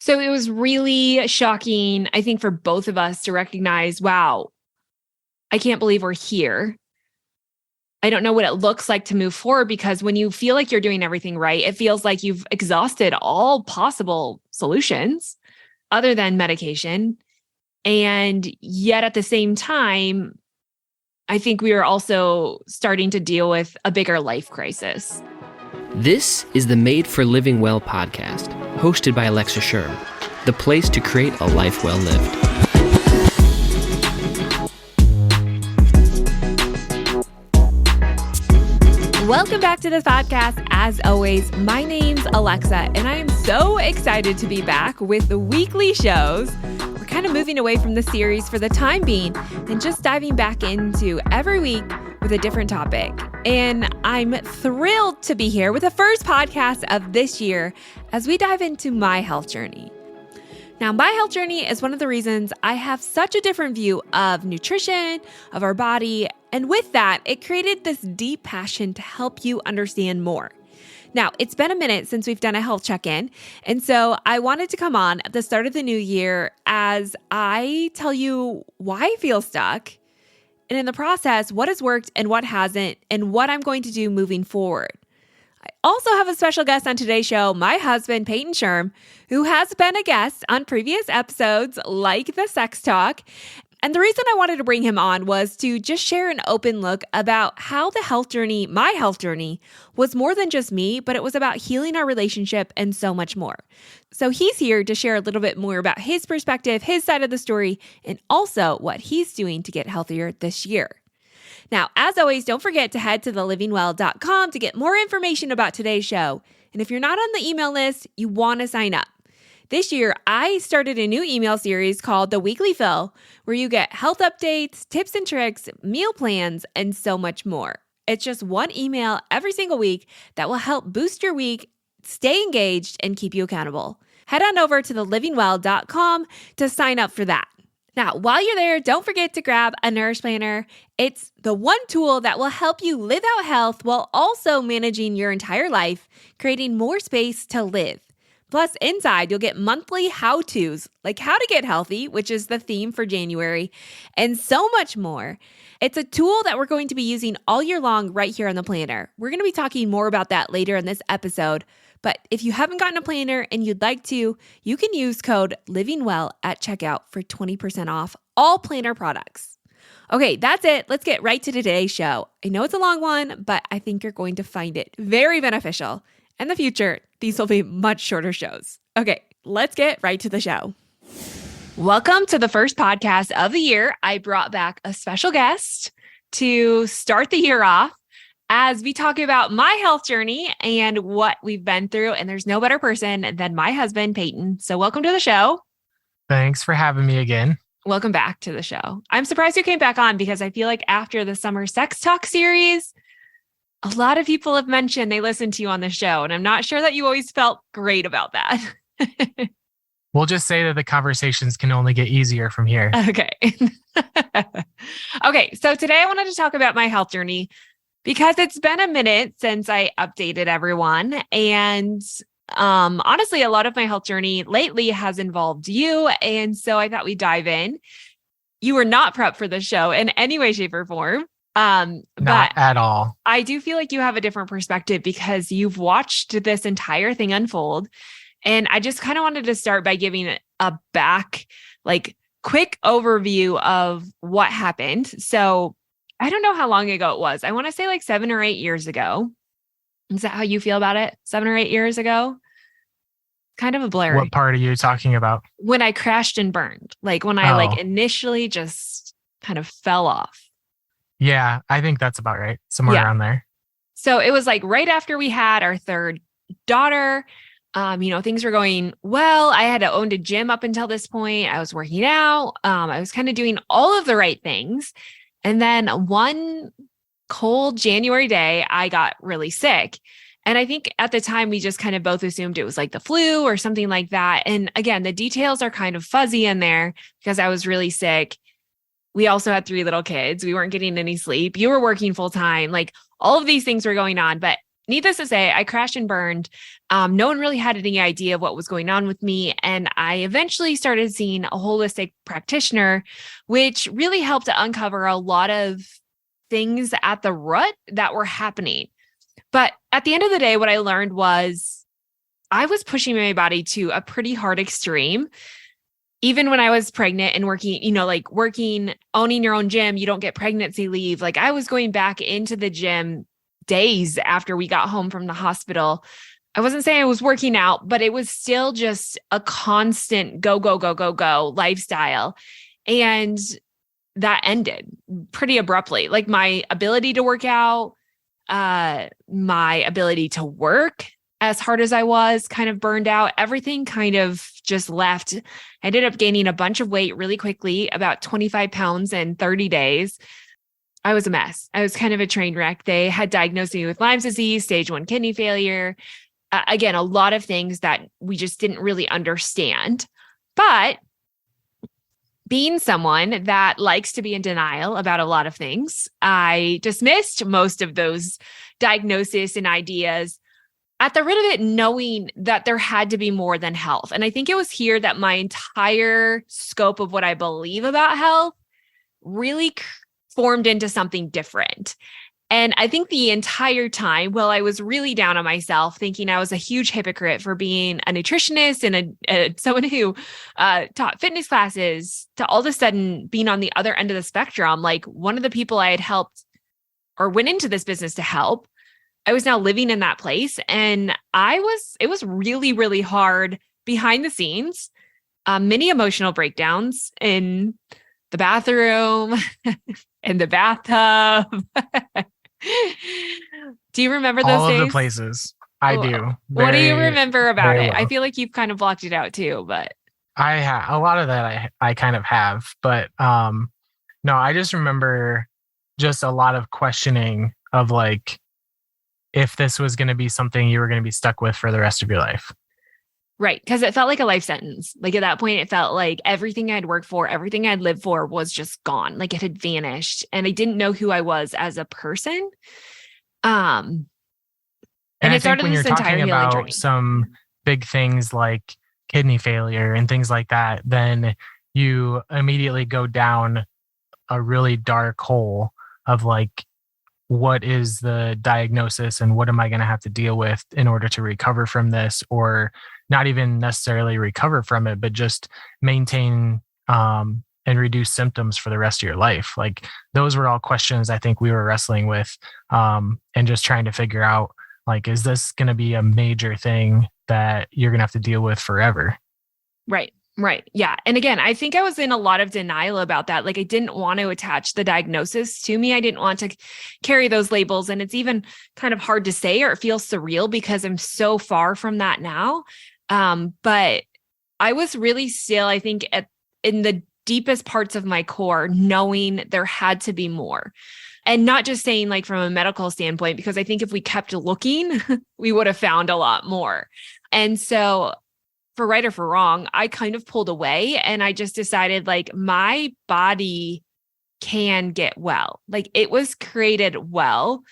So it was really shocking, I think, for both of us to recognize, wow, I can't believe we're here. I don't know what it looks like to move forward because when you feel like you're doing everything right, it feels like you've exhausted all possible solutions other than medication. And yet at the same time, I think we are also starting to deal with a bigger life crisis. This is the Made for Living Well podcast, hosted by Alexa Sherm, the place to create a life well lived. Welcome back to the podcast. As always, my name's Alexa, and I am so excited to be back with the weekly shows. We're kind of moving away from the series for the time being and just diving back into every week with a different topic. And I'm thrilled to be here with the first podcast of this year as we dive into my health journey. Now, my health journey is one of the reasons I have such a different view of nutrition, of our body, and with that, it created this deep passion to help you understand more. Now, it's been a minute since we've done a health check-in, and so I wanted to come on at the start of the new year as I tell you why I feel stuck, and in the process, what has worked and what hasn't, and what I'm going to do moving forward. I also have a special guest on today's show, my husband, Peyton Sherm, who has been a guest on previous episodes like the sex talk. And the reason I wanted to bring him on was to just share an open look about how the health journey, my health journey, was more than just me, but it was about healing our relationship and so much more. So he's here to share a little bit more about his perspective, his side of the story, and also what he's doing to get healthier this year. Now, as always, don't forget to head to thelivingwell.com to get more information about today's show. And if you're not on the email list, you want to sign up. This year, I started a new email series called The Weekly Fill, where you get health updates, tips and tricks, meal plans, and so much more. It's just one email every single week that will help boost your week, stay engaged, and keep you accountable. Head on over to thelivingwell.com to sign up for that. Now, while you're there, don't forget to grab a Nourish Planner. It's the one tool that will help you live out health while also managing your entire life, creating more space to live. Plus, inside, you'll get monthly how-tos, like how to get healthy, which is the theme for January, and so much more. It's a tool that we're going to be using all year long right here on the planner. We're going to be talking more about that later in this episode. But if you haven't gotten a planner and you'd like to, you can use code LivingWell at checkout for 20% off all planner products. Okay, that's it. Let's get right to today's show. I know it's a long one, but I think you're going to find it very beneficial. In the future, these will be much shorter shows. Okay, let's get right to the show. Welcome to the first podcast of the year. I brought back a special guest to start the year off as we talk about my health journey and what we've been through. And there's no better person than my husband, Peyton. So welcome to the show. Thanks for having me again. Welcome back to the show. I'm surprised you came back on because I feel like after the summer sex talk series, a lot of people have mentioned they listened to you on the show. And I'm not sure that you always felt great about that. We'll just say that the conversations can only get easier from here. Okay. Okay. So today I wanted to talk about my health journey because it's been a minute since I updated everyone. And honestly, a lot of my health journey lately has involved you. And so I thought we'd dive in. You were not prepped for the show in any way, shape, or form. Not at all. I do feel like you have a different perspective because you've watched this entire thing unfold. And I just kind of wanted to start by giving a quick overview of what happened. So I don't know how long ago it was. I want to say like 7 or 8 years ago. Is that how you feel about it? 7 or 8 years ago? Kind of a blur. What part are you talking about? When I crashed and burned, like when I initially just kind of fell off. Yeah, I think that's about right. Somewhere around there. So it was like right after we had our third daughter, things were going well. I had owned a gym up until this point. I was working out. I was kind of doing all of the right things. And then one cold January day, I got really sick. And I think at the time we just kind of both assumed it was like the flu or something like that. And again, the details are kind of fuzzy in there because I was really sick. We also had 3 little kids. We weren't getting any sleep. You were working full time. Like all of these things were going on. But needless to say, I crashed and burned. No one really had any idea of what was going on with me. And I eventually started seeing a holistic practitioner, which really helped to uncover a lot of things at the root that were happening. But at the end of the day, what I learned was I was pushing my body to a pretty hard extreme. Even when I was pregnant and working, like working, owning your own gym, you don't get pregnancy leave. Like I was going back into the gym days after we got home from the hospital. I wasn't saying I was working out, but it was still just a constant go, go, go, go, go lifestyle. And that ended pretty abruptly. Like my ability to work out, my ability to work as hard as I was kind of burned out. Everything kind of just left. I ended up gaining a bunch of weight really quickly, about 25 pounds in 30 days. I was a mess. I was kind of a train wreck. They had diagnosed me with Lyme's disease, stage 1 kidney failure. Again, a lot of things that we just didn't really understand. But being someone that likes to be in denial about a lot of things, I dismissed most of those diagnoses and ideas at the root of it, knowing that there had to be more than health. And I think it was here that my entire scope of what I believe about health really formed into something different. And I think the entire time, while I was really down on myself, thinking I was a huge hypocrite for being a nutritionist and someone who taught fitness classes, to all of a sudden being on the other end of the spectrum, like one of the people I had helped or went into this business to help, I was now living in that place. And it was really, really hard behind the scenes, many emotional breakdowns in the bathroom, in the bathtub. Do you remember those All days? of the places. I do. What do you remember about it? Well. I feel like you've kind of blocked it out too, but I have a lot of that. I kind of have, but no, I just remember just a lot of questioning of like, if this was going to be something you were going to be stuck with for the rest of your life. right. Because it felt like a life sentence. Like at that point, it felt like everything I'd worked for, everything I'd lived for was just gone. Like it had vanished. And I didn't know who I was as a person. And I it started think when this you're entire talking healing about journey. some big things like kidney failure and things like that, then you immediately go down a really dark hole of like, what is the diagnosis and what am I going to have to deal with in order to recover from this, or not even necessarily recover from it, but just maintain and reduce symptoms for the rest of your life. Like those were all questions I think we were wrestling with and just trying to figure out, like, is this going to be a major thing that you're going to have to deal with forever? Right. Right. Yeah. And again, I think I was in a lot of denial about that. Like I didn't want to attach the diagnosis to me. I didn't want to carry those labels. And it's even kind of hard to say, or it feels surreal because I'm so far from that now. But I was really still, I think, in the deepest parts of my core, knowing there had to be more. And not just saying like from a medical standpoint, because I think if we kept looking, we would have found a lot more. And so for right or for wrong, I kind of pulled away and I just decided like my body can get well. Like it was created well.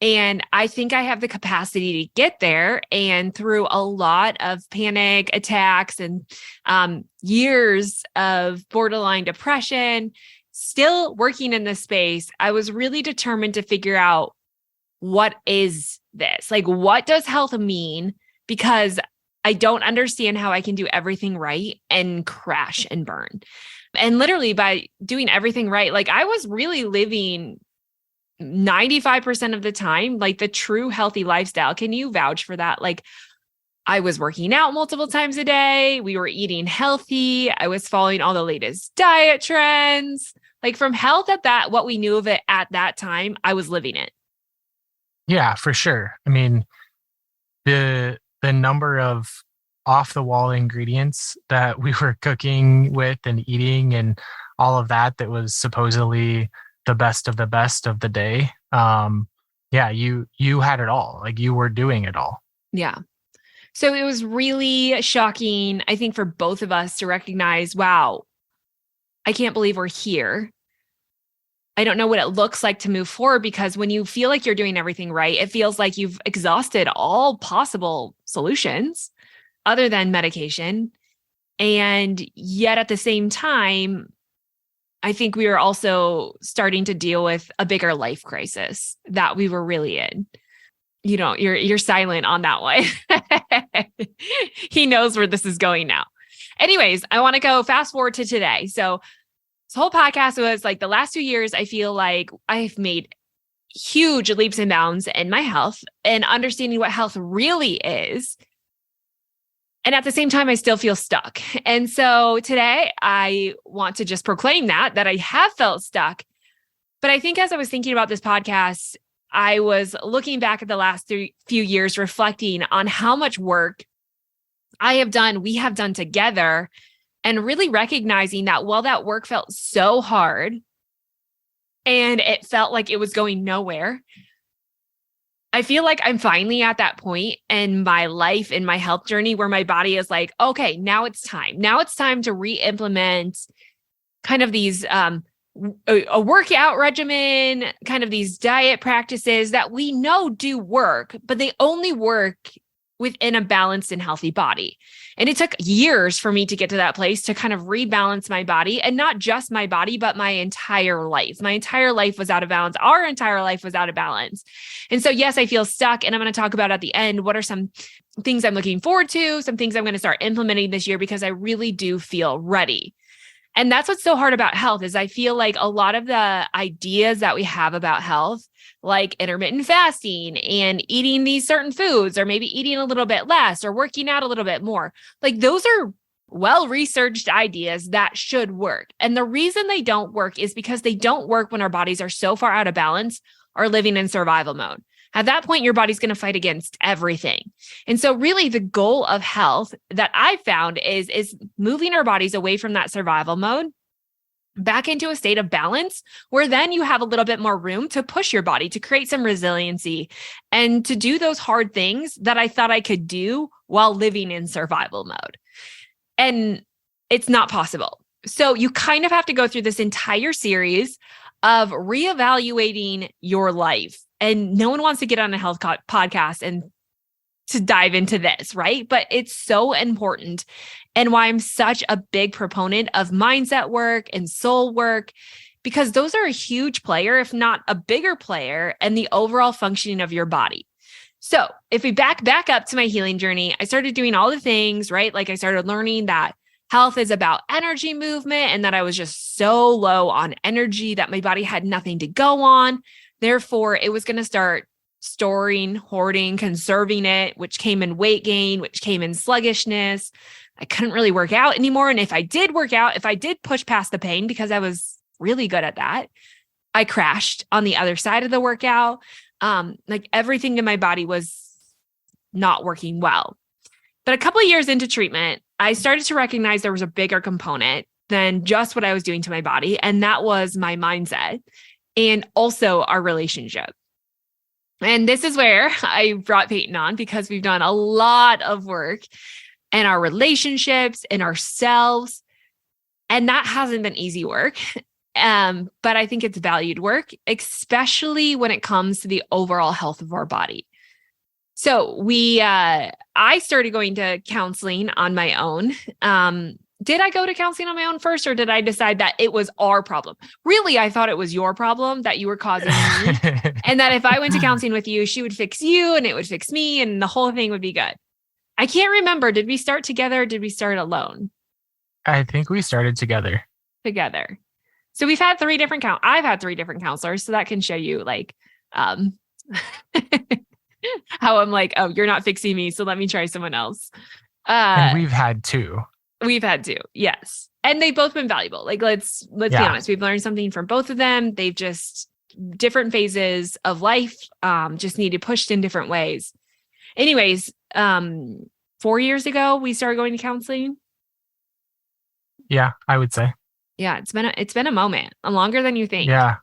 And I think I have the capacity to get there. And through a lot of panic attacks and years of borderline depression, still working in this space, I was really determined to figure out, what is this? Like, what does health mean? Because I don't understand how I can do everything right and crash and burn. And literally by doing everything right, like I was really living 95% of the time, like the true healthy lifestyle. Can you vouch for that? Like I was working out multiple times a day. We were eating healthy. I was following all the latest diet trends. Like from health what we knew of it at that time, I was living it. Yeah, for sure. I mean, the number of off the wall ingredients that we were cooking with and eating and all of that was supposedly the best of the day. Yeah, you had it all. Like you were doing it all. Yeah. So it was really shocking, I think, for both of us to recognize, wow, I can't believe we're here. I don't know what it looks like to move forward, because when you feel like you're doing everything right, it feels like you've exhausted all possible solutions other than medication. And yet at the same time, I think we were also starting to deal with a bigger life crisis that we were really in. You're silent on that one. He knows where this is going now. Anyways, I want to go fast forward to today. So this whole podcast was like the last 2 years, I feel like I've made huge leaps and bounds in my health and understanding what health really is. And at the same time, I still feel stuck. And so today I want to just proclaim that I have felt stuck. But I think as I was thinking about this podcast, I was looking back at the last few years, reflecting on how much work we have done together, and really recognizing that while that work felt so hard and it felt like it was going nowhere, I feel like I'm finally at that point in my life, in my health journey, where my body is like, okay, now it's time. Now it's time to re-implement kind of these, a workout regimen, kind of these diet practices that we know do work, but they only work within a balanced and healthy body. And it took years for me to get to that place to kind of rebalance my body, and not just my body, but my entire life. My entire life was out of balance. Our entire life was out of balance. And so, yes, I feel stuck. And I'm going to talk about at the end, what are some things I'm looking forward to, some things I'm going to start implementing this year, because I really do feel ready. And that's what's so hard about health, is I feel like a lot of the ideas that we have about health, like intermittent fasting and eating these certain foods, or maybe eating a little bit less, or working out a little bit more, like those are well-researched ideas that should work. And the reason they don't work is because they don't work when our bodies are so far out of balance or living in survival mode. At that point, your body's going to fight against everything. And so really the goal of health that I found is moving our bodies away from that survival mode back into a state of balance, where then you have a little bit more room to push your body, to create some resiliency, and to do those hard things that I thought I could do while living in survival mode. And it's not possible. So you kind of have to go through this entire series of reevaluating your life. And no one wants to get on a health podcast and to dive into this, right? But it's so important, and why I'm such a big proponent of mindset work and soul work, because those are a huge player, if not a bigger player, in the overall functioning of your body. So if we back up to my healing journey, I started doing all the things, right? Like I started learning that health is about energy movement, and that I was just so low on energy that my body had nothing to go on. Therefore, it was going to start storing, hoarding, conserving it, which came in weight gain, which came in sluggishness. I couldn't really work out anymore. And if I did work out, if I did push past the pain, because I was really good at that, I crashed on the other side of the workout. Like everything in my body was not working well. But a couple of years into treatment, I started to recognize there was a bigger component than just what I was doing to my body. And that was my mindset, and also our relationship. And this is where I brought Peyton on, because we've done a lot of work in our relationships, in ourselves. And that hasn't been easy work. But I think it's valued work, especially when it comes to the overall health of our body. So I started going to counseling on my own. Did I go to counseling on my own first, or did I decide that it was our problem? Really, I thought it was your problem that you were causing me, and that if I went to counseling with you, she would fix you and it would fix me and the whole thing would be good. I can't remember. Did we start together, or did we start alone? I think we started together. Together. So we've had I've had 3 different counselors. So that can show you like, how I'm like, oh, you're not fixing me, so let me try someone else. And we've had 2. We've had 2. Yes. And they've both been valuable. Like, let's be honest. We've learned something from both of them. They've just different phases of life, just needed pushed in different ways. Anyways, 4 years ago, we started going to counseling. Yeah, I would say. Yeah. It's been a moment, longer than you think. Yeah.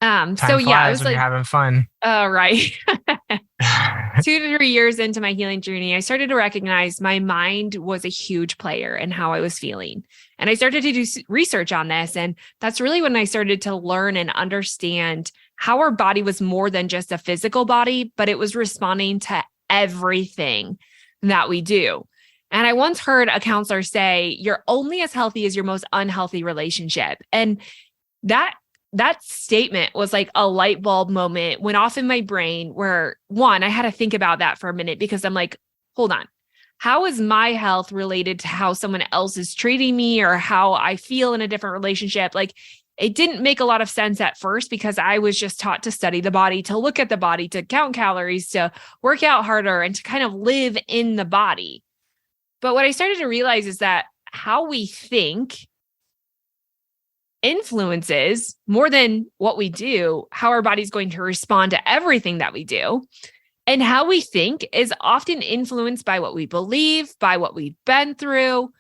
Time Yeah, I flies was when like, you're having fun. right. 2 to 3 years into my healing journey, I started to recognize my mind was a huge player in how I was feeling. And I started to do research on this. And that's really when I started to learn and understand how our body was more than just a physical body, but it was responding to everything that we do. And I once heard a counselor say, you're only as healthy as your most unhealthy relationship. And that that statement was like a light bulb moment went off in my brain where one, I had to think about that for a minute because I'm like, hold on. How is my health related to how someone else is treating me or how I feel in a different relationship? Like it didn't make a lot of sense at first because I was just taught to study the body, to look at the body, to count calories, to work out harder and to kind of live in the body. But what I started to realize is that how we think influences more than what we do, how our body's going to respond to everything that we do. And how we think is often influenced by what we believe, by what we've been through,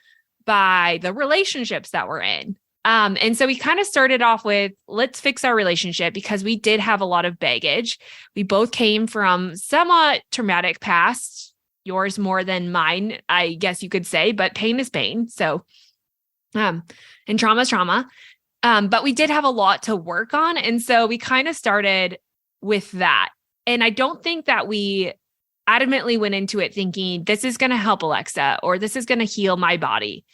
by the relationships that we're in. And so we kind of started off with, let's fix our relationship because we did have a lot of baggage. We both came from somewhat traumatic past, yours more than mine, I guess you could say, but pain is pain. So, and trauma is trauma. But we did have a lot to work on. And so we kind of started with that. And I don't think that we adamantly went into it thinking, this is going to help Alexa or this is going to heal my body.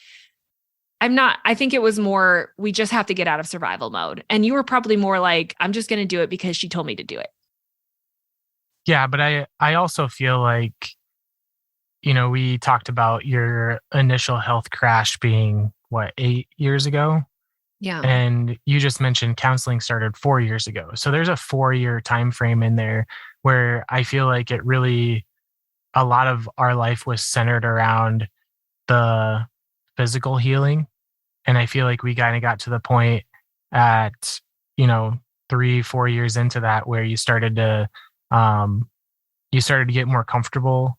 I think it was more, we just have to get out of survival mode. And you were probably more like, I'm just going to do it because she told me to do it. Yeah, but I also feel like, we talked about your initial health crash being 8 years ago? Yeah. And you just mentioned counseling started 4 years ago. So there's a 4-year time frame in there where I feel like a lot of our life was centered around the physical healing. And I feel like we kind of got to the point at, 3-4 years into that where you started to get more comfortable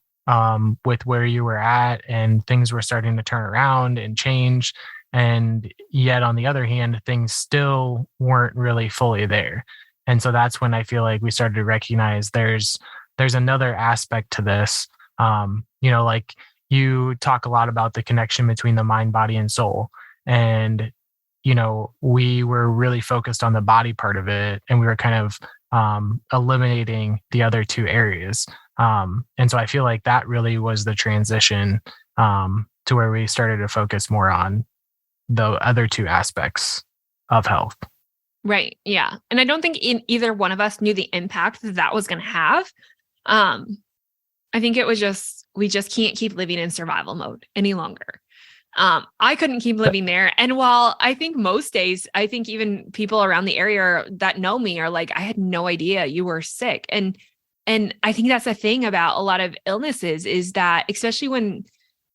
with where you were at and things were starting to turn around and change. And yet on the other hand, things still weren't really fully there. And so that's when I feel like we started to recognize there's another aspect to this. Like you talk a lot about the connection between the mind, body, and soul. And, we were really focused on the body part of it and we were kind of eliminating the other two areas. And so I feel like that really was the transition to where we started to focus more on the other two aspects of health. Right. Yeah. And I don't think either one of us knew the impact that was going to have. I think it was we just can't keep living in survival mode any longer. I couldn't keep living there. And while I think most days, I think even people around the area that know me are like, I had no idea you were sick. And I think that's the thing about a lot of illnesses is that, especially when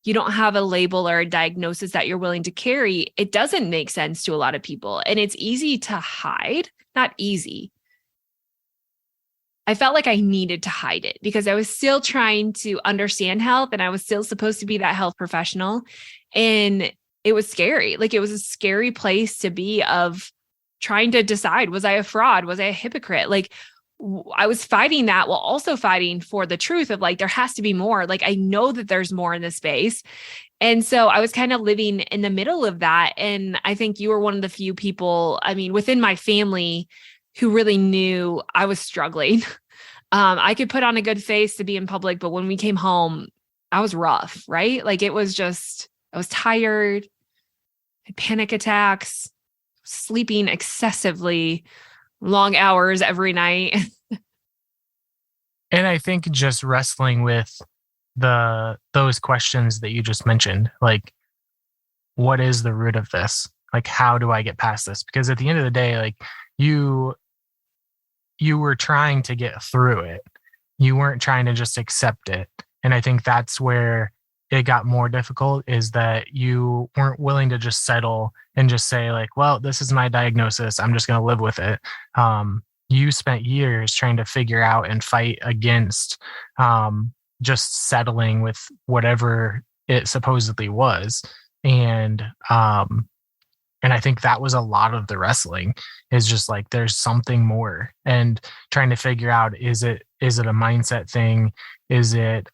you don't have a label or a diagnosis that you're willing to carry, it doesn't make sense to a lot of people. And it's easy to hide, not easy. I felt like I needed to hide it because I was still trying to understand health and I was still supposed to be that health professional. And it was scary. Like it was a scary place to be of trying to decide, was I a fraud? Was I a hypocrite? Like I was fighting that while also fighting for the truth of like, there has to be more. Like, I know that there's more in this space. And so I was kind of living in the middle of that. And I think you were one of the few people, within my family who really knew I was struggling. I could put on a good face to be in public, but when we came home, I was rough, right? Like I was tired, had panic attacks, sleeping excessively long hours every night. And I think just wrestling with those questions that you just mentioned, like, what is the root of this? Like, how do I get past this? Because at the end of the day, like you were trying to get through it. You weren't trying to just accept it. And I think that's where it got more difficult, is that you weren't willing to just settle and just say like, well, this is my diagnosis, I'm just going to live with it. You spent years trying to figure out and fight against just settling with whatever it supposedly was. And And I think that was a lot of the wrestling, is just like, there's something more, and trying to figure out, is it a mindset thing? Is it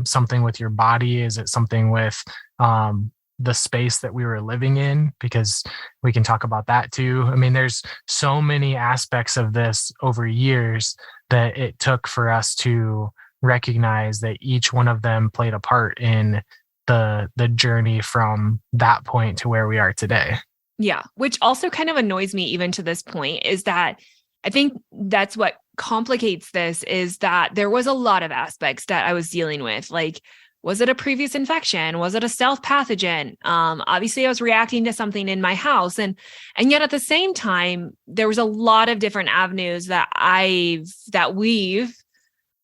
something with your body? Is it something with the space that we were living in? Because we can talk about that too. I mean, there's so many aspects of this over years that it took for us to recognize that each one of them played a part in the journey from that point to where we are today. Yeah, which also kind of annoys me even to this point, is that I think that's what complicates this, is that there was a lot of aspects that I was dealing with. Like, was it a previous infection? Was it a self-pathogen? Obviously, I was reacting to something in my house. And yet at the same time, there was a lot of different avenues that we've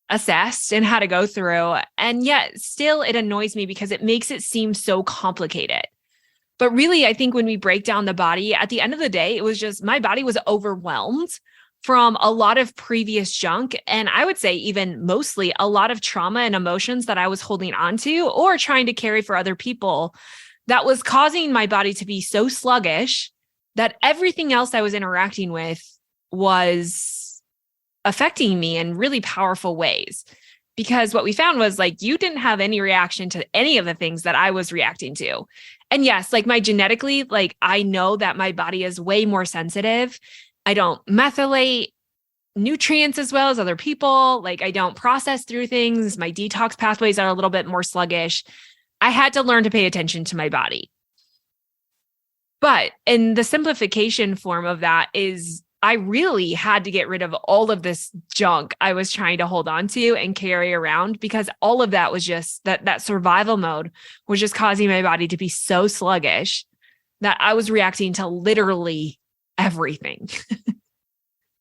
assessed and had to go through. And yet still it annoys me because it makes it seem so complicated. But really, I think when we break down the body, at the end of the day, it was just my body was overwhelmed from a lot of previous junk. And I would say even mostly a lot of trauma and emotions that I was holding onto or trying to carry for other people, that was causing my body to be so sluggish that everything else I was interacting with was affecting me in really powerful ways. Because what we found was, like, you didn't have any reaction to any of the things that I was reacting to. And yes, like, my genetically, like, I know that my body is way more sensitive. I don't methylate nutrients as well as other people. Like, I don't process through things. My detox pathways are a little bit more sluggish. I had to learn to pay attention to my body. But in the simplification form of that is, I really had to get rid of all of this junk I was trying to hold on to and carry around, because all of that was just that survival mode was just causing my body to be so sluggish that I was reacting to literally everything.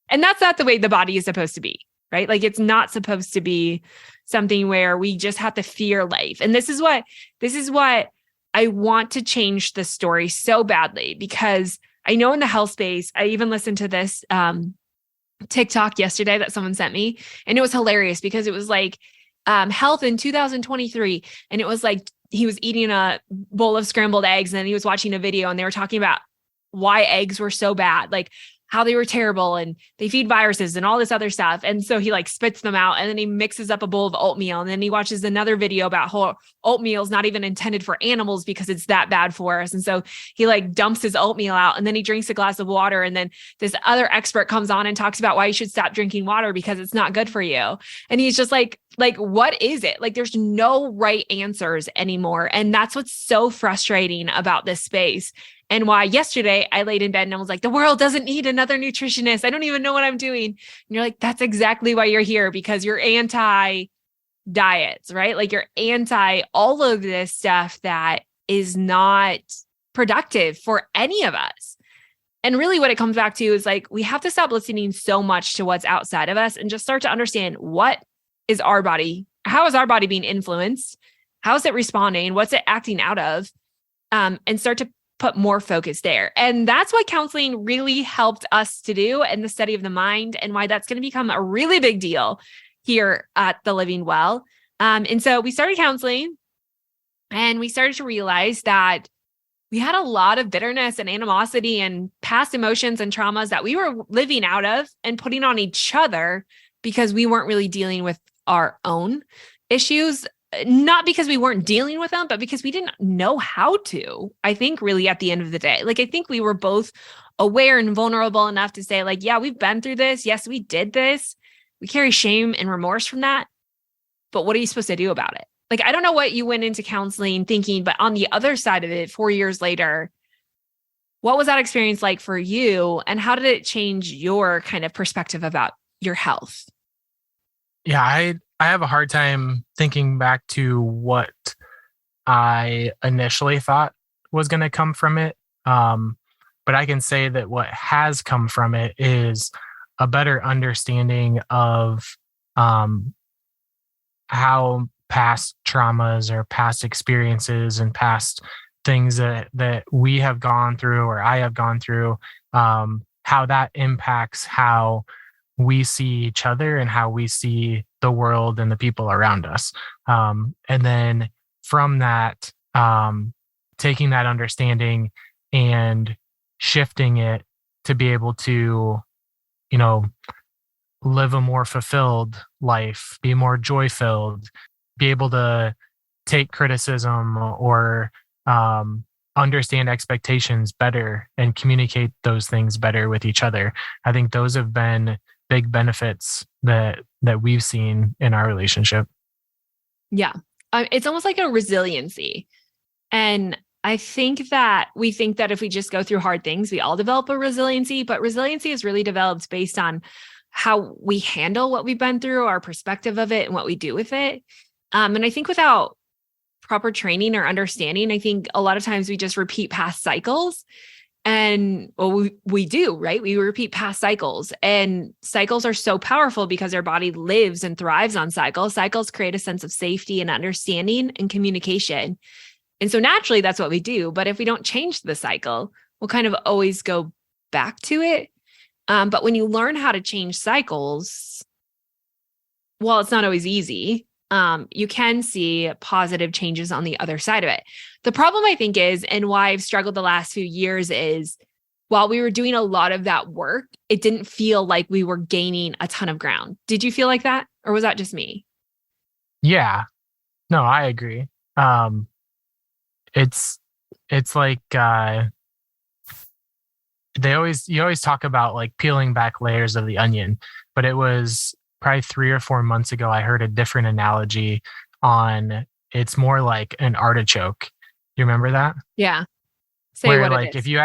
And that's not the way the body is supposed to be, right? Like, it's not supposed to be something where we just have to fear life. And this is what I want to change the story so badly, because I know in the health space, I even listened to this TikTok yesterday that someone sent me, and it was hilarious because it was like health in 2023. And it was like, he was eating a bowl of scrambled eggs, and then he was watching a video, and they were talking about why eggs were so bad, like how they were terrible and they feed viruses and all this other stuff. And so he like spits them out, and then he mixes up a bowl of oatmeal. And then he watches another video about how oatmeal is not even intended for animals because it's that bad for us. And so he like dumps his oatmeal out, and then he drinks a glass of water. And then this other expert comes on and talks about why you should stop drinking water because it's not good for you. And he's just like, what is it? Like, there's no right answers anymore. And that's what's so frustrating about this space. And why yesterday I laid in bed and I was like, the world doesn't need another nutritionist. I don't even know what I'm doing. And you're like, that's exactly why you're here, because you're anti diets, right? Like, you're anti all of this stuff that is not productive for any of us. And really what it comes back to is, like, we have to stop listening so much to what's outside of us and just start to understand, what is our body? How is our body being influenced? How is it responding? What's it acting out of? And start to put more focus there. And that's what counseling really helped us to do, and the study of the mind, and why that's going to become a really big deal here at the Living Well. And so we started counseling, and we started to realize that we had a lot of bitterness and animosity and past emotions and traumas that we were living out of and putting on each other because we weren't really dealing with our own issues. Not because we weren't dealing with them, but because we didn't know how to, I think, really, at the end of the day. Like, I think we were both aware and vulnerable enough to say, like, yeah, we've been through this. Yes, we did this. We carry shame and remorse from that. But what are you supposed to do about it? Like, I don't know what you went into counseling thinking, but on the other side of it, 4 years later, what was that experience like for you? And how did it change your kind of perspective about your health? Yeah, I have a hard time thinking back to what I initially thought was going to come from it. But I can say that what has come from it is a better understanding of how past traumas or past experiences and past things that we have gone through or I have gone through, how that impacts how we see each other and how we see the world and the people around us. And then from that, taking that understanding and shifting it to be able to, you know, live a more fulfilled life, be more joy filled, be able to take criticism or understand expectations better and communicate those things better with each other. I think those have been big benefits that we've seen in our relationship. Yeah. It's almost like a resiliency. And I think that we think that if we just go through hard things, we all develop a resiliency, but resiliency is really developed based on how we handle what we've been through, our perspective of it, and what we do with it. And I think without proper training or understanding, I think a lot of times we just repeat past cycles. And well, we do, right? We repeat past cycles, and cycles are so powerful because our body lives and thrives on cycles. Cycles create a sense of safety and understanding and communication. And so naturally, that's what we do. But if we don't change the cycle, we'll kind of always go back to it. But when you learn how to change cycles, well, it's not always easy. You can see positive changes on the other side of it. The problem, I think, is, and why I've struggled the last few years is, while we were doing a lot of that work, it didn't feel like we were gaining a ton of ground. Did you feel like that? Or was that just me? Yeah, no, I agree. It's like you always talk about like peeling back layers of the onion, but it was probably 3 or 4 months ago I heard a different analogy on, it's more like an artichoke. You remember that? Yeah. Say Where what like it is. if you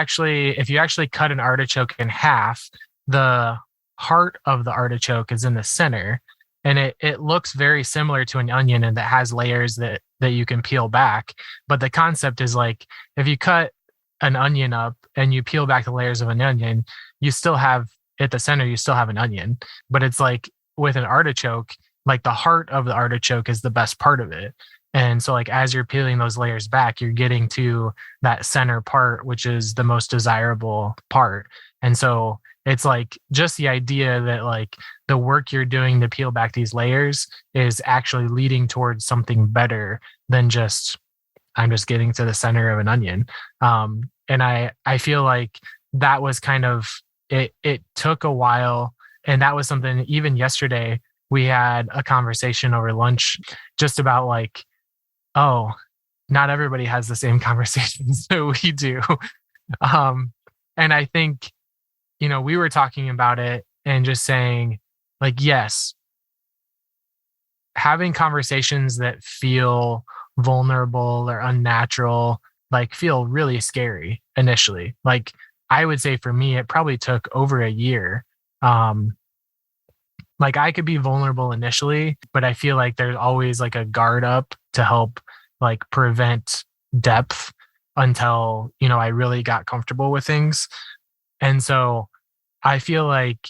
actually cut an artichoke in half, the heart of the artichoke is in the center, and it looks very similar to an onion, and that has layers that you can peel back. But the concept is like, if you cut an onion up and you peel back the layers of an onion, you still have at the center, you still have an onion. But it's like with an artichoke, like the heart of the artichoke is the best part of it. And so like as you're peeling those layers back, you're getting to that center part, which is the most desirable part. And so it's like just the idea that like the work you're doing to peel back these layers is actually leading towards something better than just, I'm just getting to the center of an onion. And I feel like that was kind of it. It took a while, and that was something. Even yesterday, we had a conversation over lunch just about like, oh, not everybody has the same conversations that we do. And I think, we were talking about it and just saying, like, yes, having conversations that feel vulnerable or unnatural, like feel really scary initially. Like I would say for me, it probably took over a year. Like I could be vulnerable initially, but I feel like there's always like a guard up to help like prevent depth until, I really got comfortable with things. And so I feel like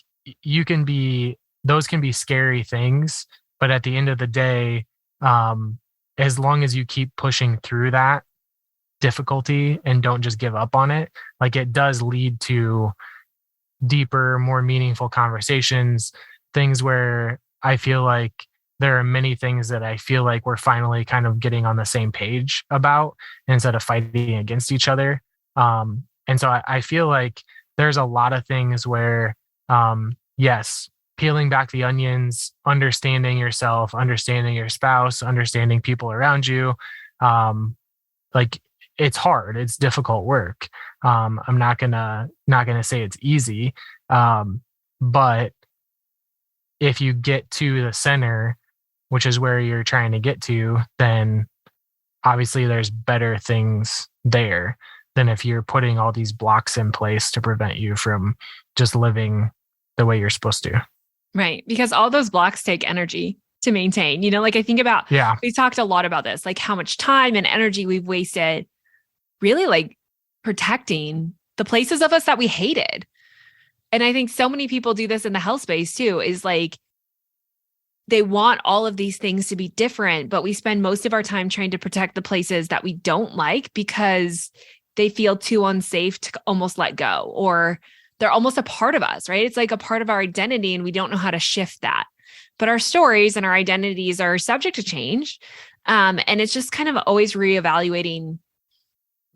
those can be scary things, but at the end of the day, as long as you keep pushing through that difficulty and don't just give up on it, like it does lead to deeper, more meaningful conversations, things where I feel like there are many things that I feel like we're finally kind of getting on the same page about instead of fighting against each other. And so I feel like there's a lot of things where, yes, peeling back the onions, understanding yourself, understanding your spouse, understanding people around you, like it's hard, it's difficult work. I'm not gonna say it's easy, but if you get to the center, which is where you're trying to get to, then obviously there's better things there than if you're putting all these blocks in place to prevent you from just living the way you're supposed to. Right. Because all those blocks take energy to maintain. Like I think about, we talked a lot about this, like how much time and energy we've wasted really like protecting the places of us that we hated. And I think so many people do this in the health space too, is like they want all of these things to be different, but we spend most of our time trying to protect the places that we don't like because they feel too unsafe to almost let go, or they're almost a part of us, right? It's like a part of our identity and we don't know how to shift that. But our stories and our identities are subject to change. And it's just kind of always reevaluating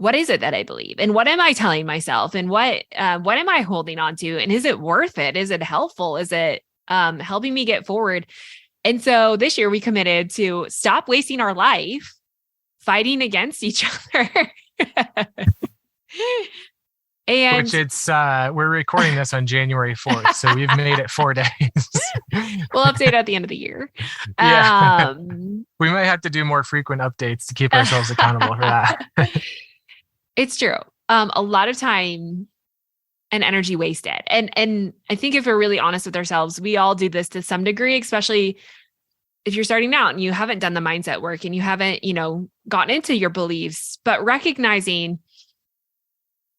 what is it that I believe? And what am I telling myself? And what am I holding on to? And is it worth it? Is it helpful? Is it helping me get forward? And so this year we committed to stop wasting our life fighting against each other. And which we're recording this on January 4th. So we've made it 4 days. we'll update at the end of the year. Yeah. We might have to do more frequent updates to keep ourselves accountable for that. It's true. A lot of time and energy wasted. And I think if we're really honest with ourselves, we all do this to some degree, especially if you're starting out and you haven't done the mindset work and you haven't, gotten into your beliefs, but recognizing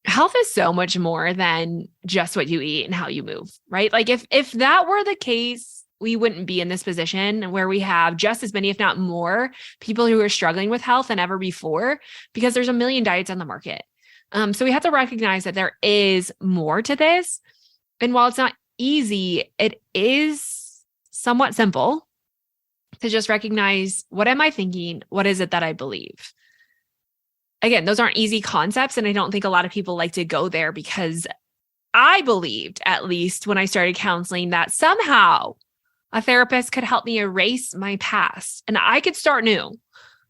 health is so much more than just what you eat and how you move, right? Like if that were the case, we wouldn't be in this position where we have just as many, if not more, people who are struggling with health than ever before, because there's a million diets on the market. So we have to recognize that there is more to this. And while it's not easy, it is somewhat simple to just recognize, what am I thinking? What is it that I believe? Again, those aren't easy concepts. And I don't think a lot of people like to go there, because I believed, at least when I started counseling, that somehow a therapist could help me erase my past and I could start new.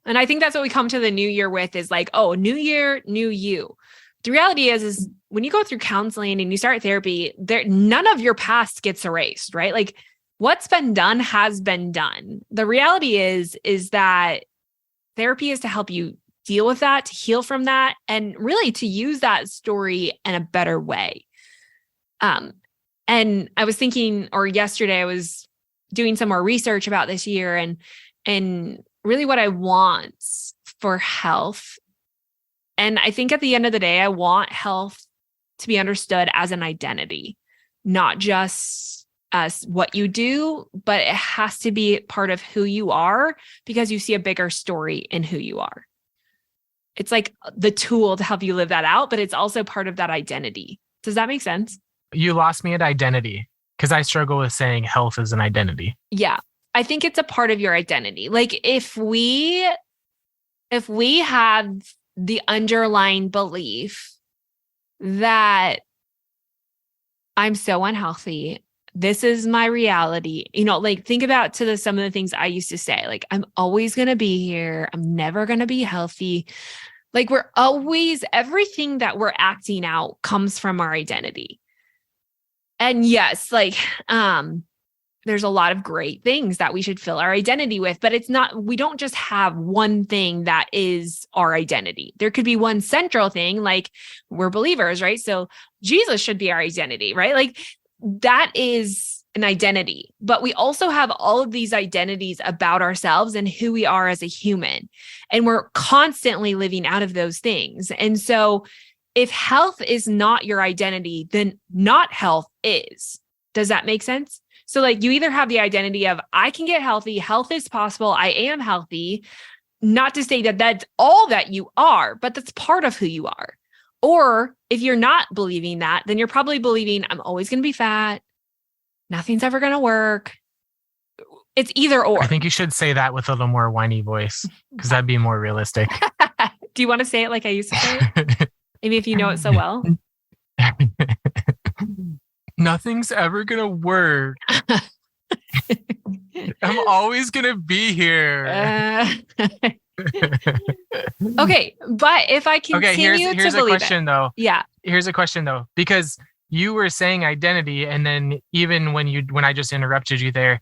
And I think that's what we come to the new year with, is like, oh, new year, new you. The reality is when you go through counseling and you start therapy, none of your past gets erased, right? Like, what's been done has been done. The reality is that therapy is to help you deal with that, to heal from that, and really to use that story in a better way. And I was thinking, or yesterday I was doing some more research about this year and really what I want for health. And I think at the end of the day, I want health to be understood as an identity, not just as what you do, but it has to be part of who you are, because you see a bigger story in who you are. It's like the tool to help you live that out, but it's also part of that identity. Does that make sense? You lost me at identity, because I struggle with saying health is an identity. Yeah. I think it's a part of your identity. Like if we have the underlying belief that I'm so unhealthy, this is my reality, like think about some of the things I used to say, like, I'm always going to be here. I'm never going to be healthy. Like everything that we're acting out comes from our identity. And yes, there's a lot of great things that we should fill our identity with, but we don't just have one thing that is our identity. There could be one central thing, like we're believers, right? So Jesus should be our identity, right? Like that is an identity, but we also have all of these identities about ourselves and who we are as a human. And we're constantly living out of those things. And so if health is not your identity, then not health is. Does that make sense? So like you either have the identity of, I can get healthy, health is possible, I am healthy, not to say that that's all that you are, but that's part of who you are. Or if you're not believing that, then you're probably believing, I'm always going to be fat, nothing's ever going to work. It's either or. I think you should say that with a little more whiny voice, because that'd be more realistic. Do you want to say it like I used to say it? Maybe if you know it so well. Nothing's ever going to work. I'm always going to be here. Okay. But if I continue here's to a believe question it, though. Yeah. Here's a question though, because you were saying identity. And then even when I just interrupted you there,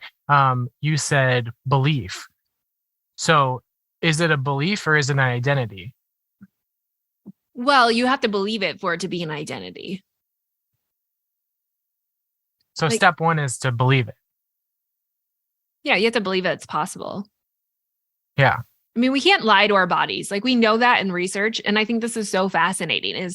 you said belief. So is it a belief or is it an identity? Well, you have to believe it for it to be an identity. So step one is to believe it. Yeah, you have to believe that it's possible. Yeah. I mean, we can't lie to our bodies. Like we know that in research. And I think this is so fascinating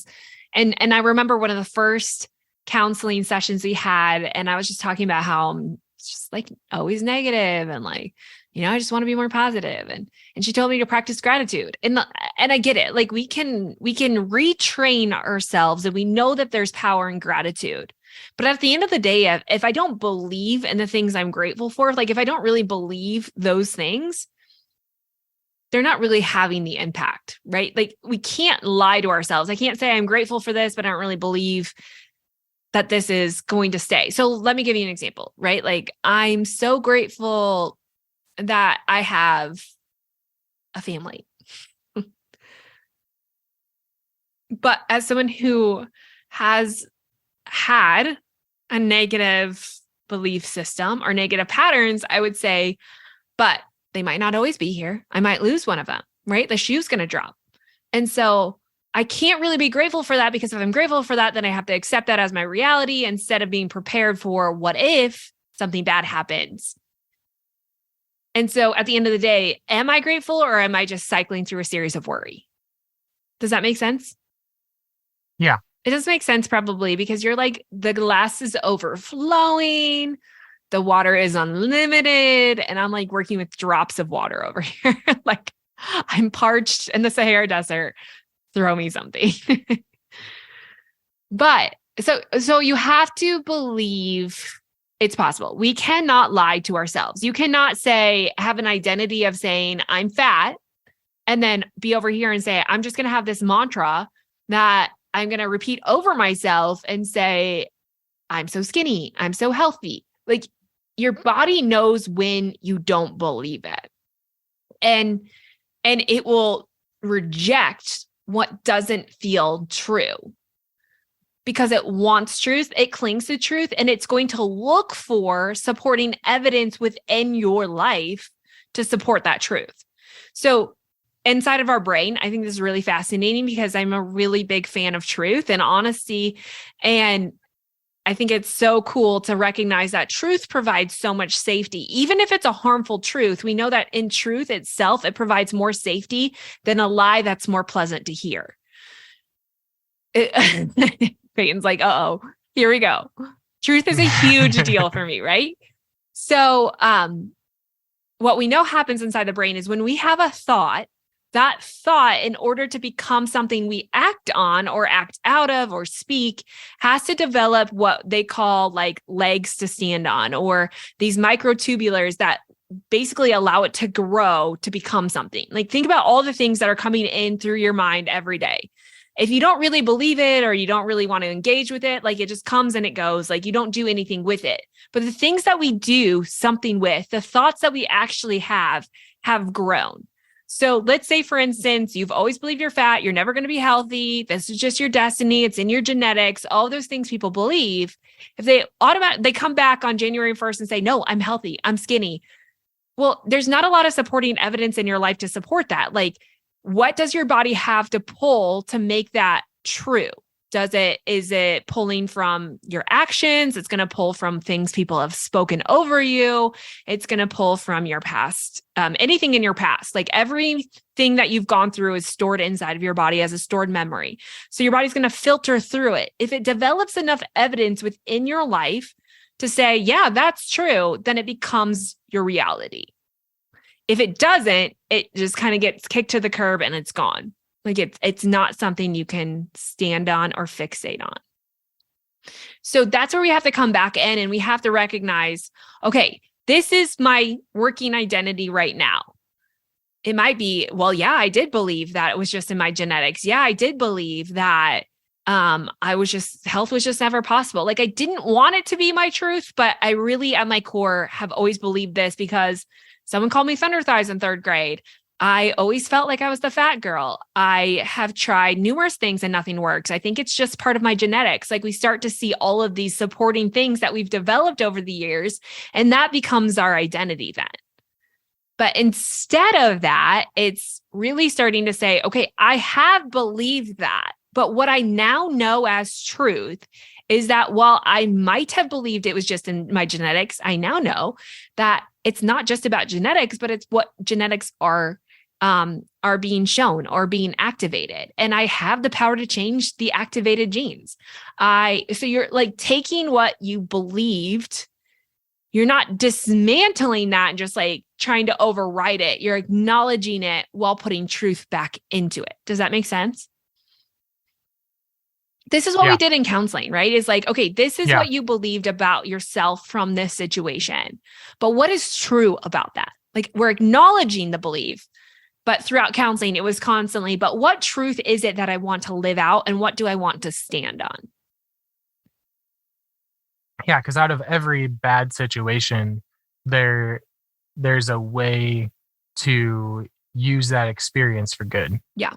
and I remember one of the first counseling sessions we had, and I was just talking about how I'm just like always negative and like, I just want to be more positive. And she told me to practice gratitude. And I get it. Like we can retrain ourselves, and we know that there's power in gratitude. But at the end of the day, if I don't believe in the things I'm grateful for, like if I don't really believe those things, they're not really having the impact, right? Like we can't lie to ourselves. I can't say I'm grateful for this, but I don't really believe that this is going to stay. So let me give you an example, right? Like I'm so grateful that I have a family. But as someone who has had a negative belief system or negative patterns, I would say, but they might not always be here. I might lose one of them, right? The shoe's going to drop. And so I can't really be grateful for that, because if I'm grateful for that, then I have to accept that as my reality instead of being prepared for what if something bad happens. And so at the end of the day, am I grateful, or am I just cycling through a series of worry? Does that make sense? Yeah. It does make sense probably, because you're like, the glass is overflowing, the water is unlimited, and I'm like working with drops of water over here. Like I'm parched in the Sahara Desert. Throw me something. But so you have to believe it's possible. We cannot lie to ourselves. You cannot have an identity of saying I'm fat and then be over here and say, I'm just going to have this mantra that I'm going to repeat over myself and say, I'm so skinny, I'm so healthy. Like your body knows when you don't believe it. And it will reject what doesn't feel true because it wants truth. It clings to truth, and it's going to look for supporting evidence within your life to support that truth. So inside of our brain, I think this is really fascinating because I'm a really big fan of truth and honesty. And I think it's so cool to recognize that truth provides so much safety. Even if it's a harmful truth, we know that in truth itself, it provides more safety than a lie that's more pleasant to hear. Peyton's like, uh-oh, here we go. Truth is a huge deal for me, right? So what we know happens inside the brain is when we have a thought, that thought, in order to become something we act on or act out of or speak, has to develop what they call like legs to stand on, or these microtubulars that basically allow it to grow to become something. Like think about all the things that are coming in through your mind every day. If you don't really believe it or you don't really want to engage with it, like it just comes and it goes, like you don't do anything with it. But the things that we do something with, the thoughts that we actually have grown. So let's say, for instance, you've always believed you're fat, you're never going to be healthy, this is just your destiny, it's in your genetics, all those things people believe. If they come back on January 1st and say, no, I'm healthy, I'm skinny. Well, there's not a lot of supporting evidence in your life to support that. Like, what does your body have to pull to make that true? Is it pulling from your actions? It's going to pull from things people have spoken over you. It's going to pull from your past, anything in your past. Like everything that you've gone through is stored inside of your body as a stored memory. So your body's going to filter through it. If it develops enough evidence within your life to say, yeah, that's true, then it becomes your reality. If it doesn't, it just kind of gets kicked to the curb and it's gone. Like it's not something you can stand on or fixate on. So that's where we have to come back in and we have to recognize, okay, this is my working identity right now. It might be, well, yeah, I did believe that it was just in my genetics. Yeah, I did believe that health was just never possible. Like I didn't want it to be my truth, but I really at my core have always believed this because someone called me thunder thighs in third grade. I always felt like I was the fat girl. I have tried numerous things and nothing works. I think it's just part of my genetics. Like we start to see all of these supporting things that we've developed over the years, and that becomes our identity then. But instead of that, it's really starting to say, okay, I have believed that, but what I now know as truth is that while I might have believed it was just in my genetics, I now know that it's not just about genetics, but it's what genetics are being shown or being activated. And I have the power to change the activated genes. So you're like taking what you believed, you're not dismantling that and just like trying to override it. You're acknowledging it while putting truth back into it. Does that make sense? This is what we did in counseling, right? Is like, okay, this is what you believed about yourself from this situation, but what is true about that? Like we're acknowledging the belief, But throughout counseling, it was constantly, but what truth is it that I want to live out and what do I want to stand on? Yeah, because out of every bad situation, there's a way to use that experience for good. Yeah.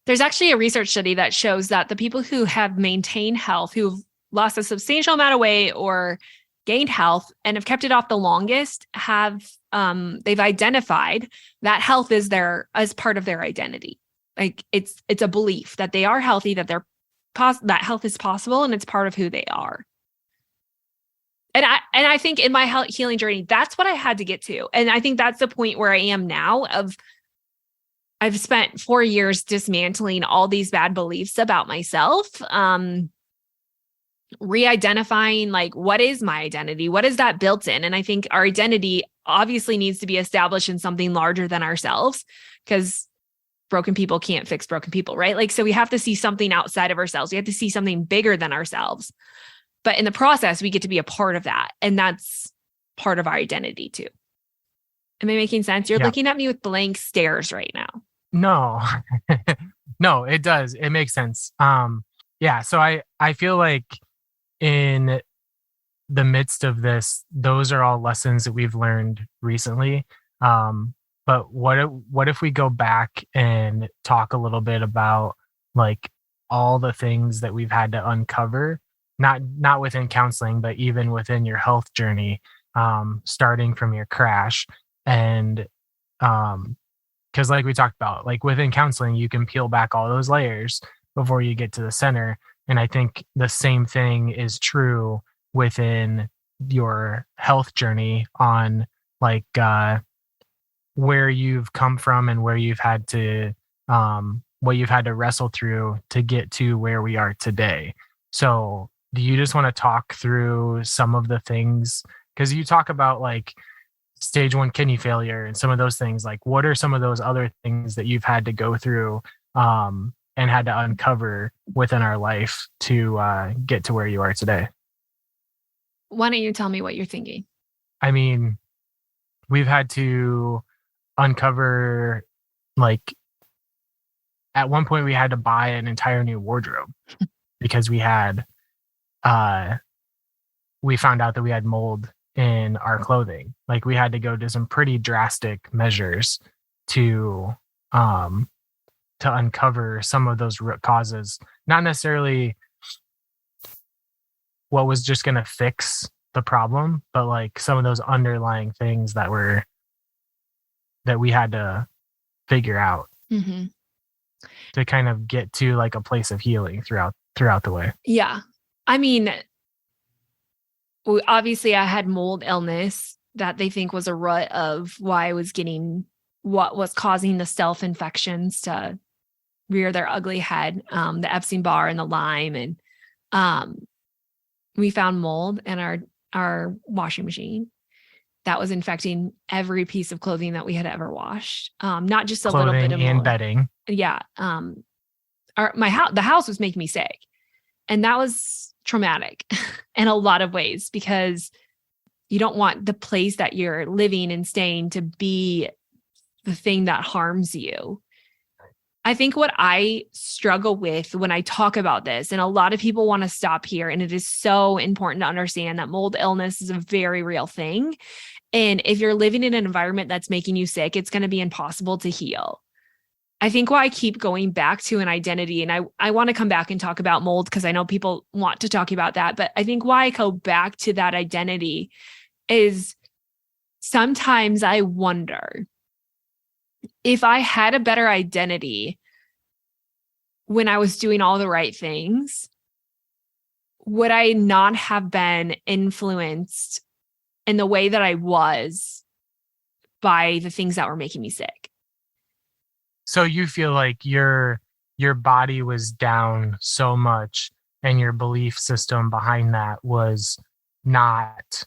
There's actually a research study that shows that the people who have maintained health, who've lost a substantial amount of weight or gained health and have kept it off the longest, have they've identified that health is as part of their identity. Like it's a belief that they are healthy, that that health is possible, and it's part of who they are. And I think in my healing journey, that's what I had to get to. And I think that's the point where I am now I've spent 4 years dismantling all these bad beliefs about myself, re-identifying like, what is my identity? What is that built in? And I think our identity obviously needs to be established in something larger than ourselves, because broken people can't fix broken people, right? Like, so we have to see something outside of ourselves. We have to see something bigger than ourselves. But in the process, we get to be a part of that. And that's part of our identity too. Am I making sense? You're looking at me with blank stares right now. No, no, it does. It makes sense. Yeah. So I feel like in the midst of this, those are all lessons that we've learned recently. But what if we go back and talk a little bit about like all the things that we've had to uncover, not within counseling, but even within your health journey, starting from your crash. And because like we talked about, like within counseling, you can peel back all those layers before you get to the center. And I think the same thing is true within your health journey on like where you've come from and where you've had to what you've had to wrestle through to get to where we are today. So do you just want to talk through some of the things? Because you talk about like stage 1 kidney failure and some of those things. Like, what are some of those other things that you've had to go through and had to uncover within our life to get to where you are today? Why don't you tell me what you're thinking? I mean, we've had to uncover, like, at one point we had to buy an entire new wardrobe because we found out that we had mold in our clothing. Like, we had to go to some pretty drastic measures to uncover some of those root causes, not necessarily what was just going to fix the problem, but like some of those underlying things that we had to figure out to kind of get to like a place of healing throughout the way. Yeah. I mean, obviously I had mold illness that they think was a root of why I was getting what was causing the self-infections to rear their ugly head, the Epstein-Barr and the Lyme. And we found mold in our washing machine that was infecting every piece of clothing that we had ever washed. Not just a little bit of and mold. bedding. Yeah. The house was making me sick. And that was traumatic in a lot of ways, because you don't want the place that you're living and staying to be the thing that harms you. I think what I struggle with when I talk about this, and a lot of people want to stop here, and it is so important to understand that mold illness is a very real thing. And if you're living in an environment that's making you sick, it's going to be impossible to heal. I think why I keep going back to an identity, and I want to come back and talk about mold because I know people want to talk about that, but I think why I go back to that identity is sometimes I wonder if I had a better identity when I was doing all the right things, would I not have been influenced in the way that I was by the things that were making me sick? So you feel like your body was down so much and your belief system behind that was not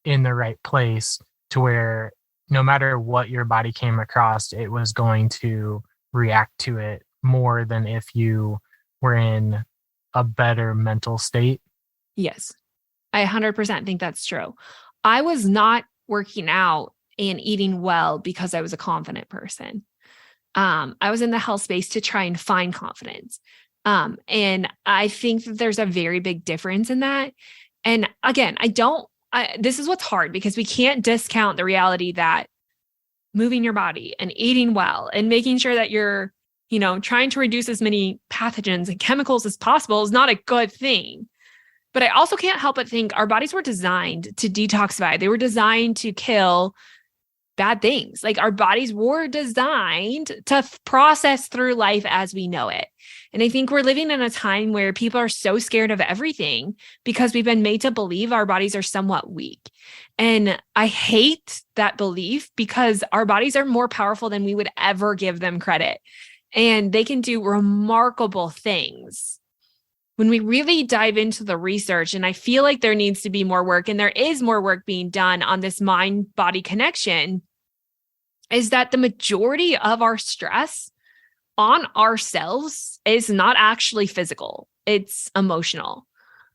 in the right place to where no matter what your body came across, it was going to react to it more than if you were in a better mental state? Yes, I 100% think that's true. I was not working out and eating well because I was a confident person. I was in the health space to try and find confidence. And I think that there's a very big difference in that. And again, this is what's hard because we can't discount the reality that moving your body and eating well and making sure that you're, trying to reduce as many pathogens and chemicals as possible is not a good thing. But I also can't help but think our bodies were designed to detoxify. They were designed to kill bad things. Like our bodies were designed to process through life as we know it. And I think we're living in a time where people are so scared of everything because we've been made to believe our bodies are somewhat weak. And I hate that belief because our bodies are more powerful than we would ever give them credit. And they can do remarkable things. When we really dive into the research, and I feel like there needs to be more work, and there is more work being done on this mind-body connection, is that the majority of our stress on ourselves is not actually physical, it's emotional.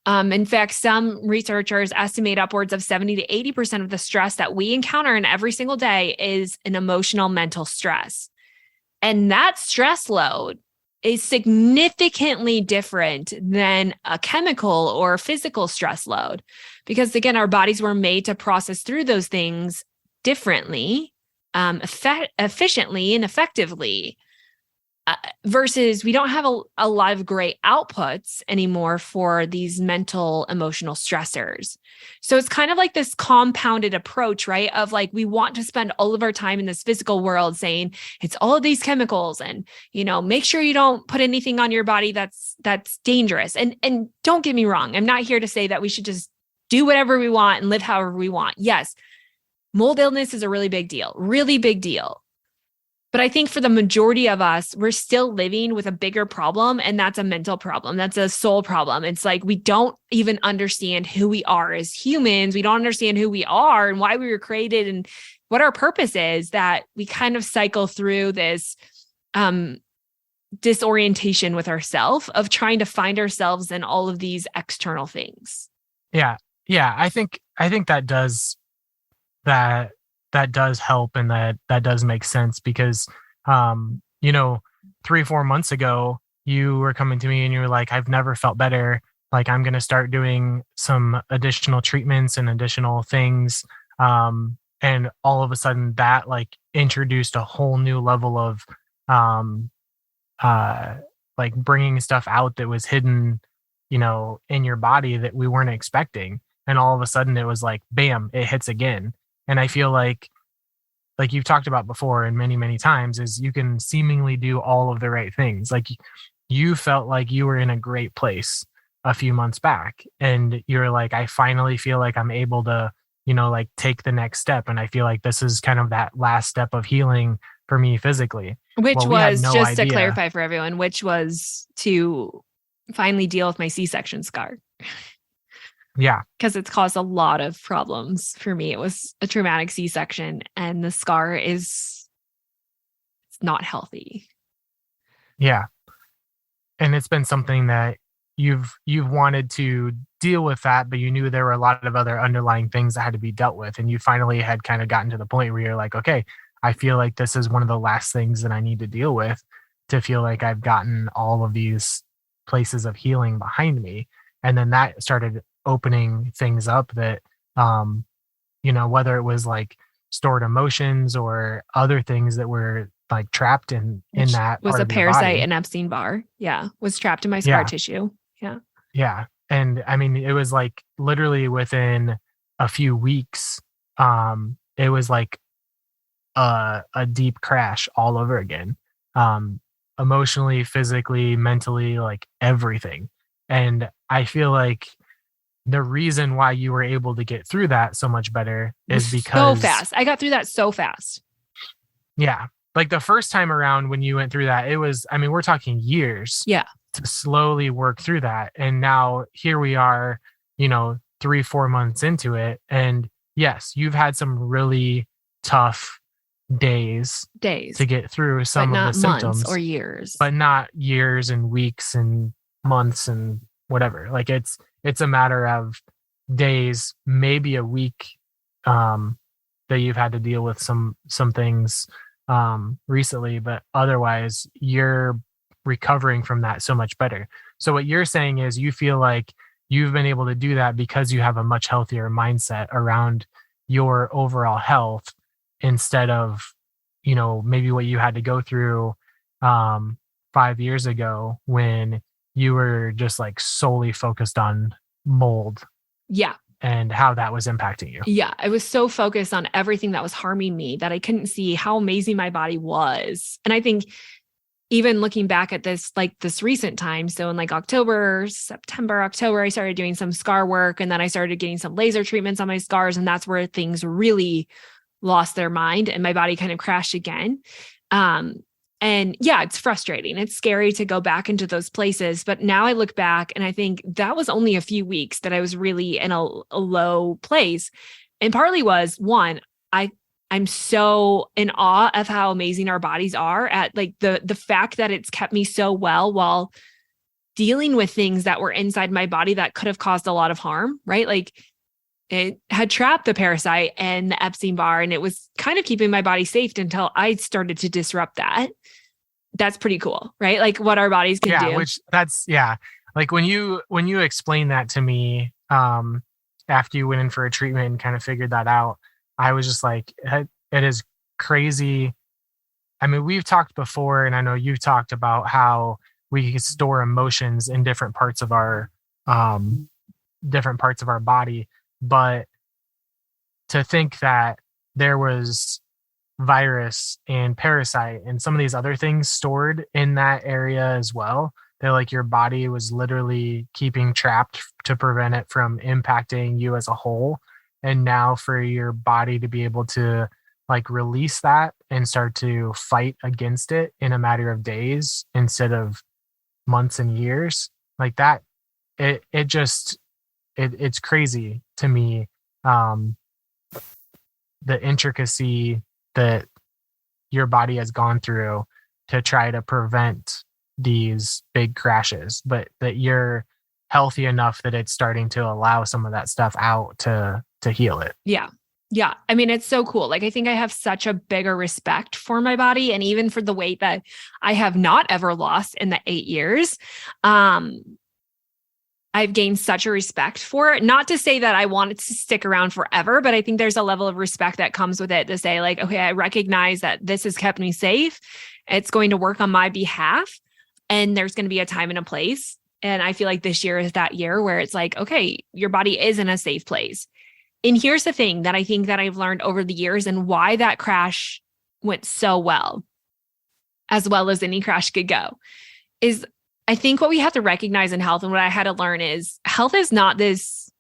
In fact, some researchers estimate upwards of 70 to 80% of the stress that we encounter in every single day is an emotional mental stress. And that stress load is significantly different than a chemical or physical stress load. Because again, our bodies were made to process through those things differently, efficiently and effectively, versus we don't have a lot of great outputs anymore for these mental, emotional stressors. So it's kind of like this compounded approach, right? Of like, we want to spend all of our time in this physical world saying it's all of these chemicals and, make sure you don't put anything on your body that's dangerous. And don't get me wrong. I'm not here to say that we should just do whatever we want and live however we want. Yes, mold illness is a really big deal. But I think for the majority of us, we're still living with a bigger problem, and that's a mental problem. That's a soul problem. It's like we don't even understand who we are as humans. We don't understand who we are and why we were created and what our purpose is, that we kind of cycle through this disorientation with ourselves of trying to find ourselves in all of these external things. Yeah. I think that does help, and that does make sense because 3-4 months ago you were coming to me and you were like, I've never felt better, like I'm going to start doing some additional treatments and additional things, and all of a sudden that like introduced a whole new level of like bringing stuff out that was hidden in your body that we weren't expecting, and all of a sudden it was like bam, it hits again. And I feel like you've talked about before and many, many times, is you can seemingly do all of the right things. Like you felt like you were in a great place a few months back, and you're like, I finally feel like I'm able to, like take the next step. And I feel like this is kind of that last step of healing for me physically. Which was, just to clarify for everyone, which was to finally deal with my C-section scar. Yeah. Because it's caused a lot of problems for me. It was a traumatic C-section, and the scar it's not healthy. Yeah. And it's been something that you've wanted to deal with that, but you knew there were a lot of other underlying things that had to be dealt with. And you finally had kind of gotten to the point where you're like, okay, I feel like this is one of the last things that I need to deal with to feel like I've gotten all of these places of healing behind me. And then that started opening things up that, whether it was like stored emotions or other things that were like trapped in that was part a of your parasite body. in Epstein-Barr. Yeah. Was trapped in my scar tissue. Yeah. Yeah. And I mean, it was like literally within a few weeks, it was like a deep crash all over again. Emotionally, physically, mentally, like everything. And I feel like the reason why you were able to get through that so much better is because so fast. I got through that so fast. Yeah. Like the first time around when you went through that, it was, I mean, we're talking years. Yeah. To slowly work through that. And now here we are, 3-4 months into it. And yes, you've had some really tough days to get through some of the symptoms, months or years, but not years and weeks and months and whatever. Like it's a matter of days, maybe a week, that you've had to deal with some things recently, but otherwise you're recovering from that so much better. So what you're saying is you feel like you've been able to do that because you have a much healthier mindset around your overall health instead of, maybe what you had to go through 5 years ago when you were just like solely focused on mold. Yeah. And how that was impacting you. Yeah. I was so focused on everything that was harming me that I couldn't see how amazing my body was. And I think even looking back at this, like this recent time, so in like September, October, I started doing some scar work, and then I started getting some laser treatments on my scars. And that's where things really lost their mind and my body kind of crashed again. And yeah, it's frustrating. It's scary to go back into those places. But now I look back and I think that was only a few weeks that I was really in a low place. And partly was one, I'm so in awe of how amazing our bodies are at like the fact that it's kept me so well while dealing with things that were inside my body that could have caused a lot of harm, right? Like it had trapped the parasite and the Epstein-Barr, and it was kind of keeping my body safe until I started to disrupt that. That's pretty cool, right? Like what our bodies can do. Like when you explained that to me, after you went in for a treatment and kind of figured that out, I was just like, it is crazy. I mean, we've talked before, and I know you've talked about how we can store emotions in different parts of our body. But to think that there was virus and parasite and some of these other things stored in that area as well, that like your body was literally keeping trapped to prevent it from impacting you as a whole. And now for your body to be able to like release that and start to fight against it in a matter of days instead of months and years, like that, it's crazy to me. The intricacy that your body has gone through to try to prevent these big crashes, but that you're healthy enough that it's starting to allow some of that stuff out to heal it. Yeah. Yeah. I mean, it's so cool. Like, I think I have such a bigger respect for my body, and even for the weight that I have not ever lost in the 8 years. I've gained such a respect for it. Not to say that I want it to stick around forever, but I think there's a level of respect that comes with it to say like, okay, I recognize that this has kept me safe. It's going to work on my behalf, and there's going to be a time and a place. And I feel like this year is that year where it's like, okay, your body is in a safe place. And here's the thing that I think that I've learned over the years and why that crash went so well as any crash could go, is I think what we have to recognize in health, and what I had to learn, is health is not this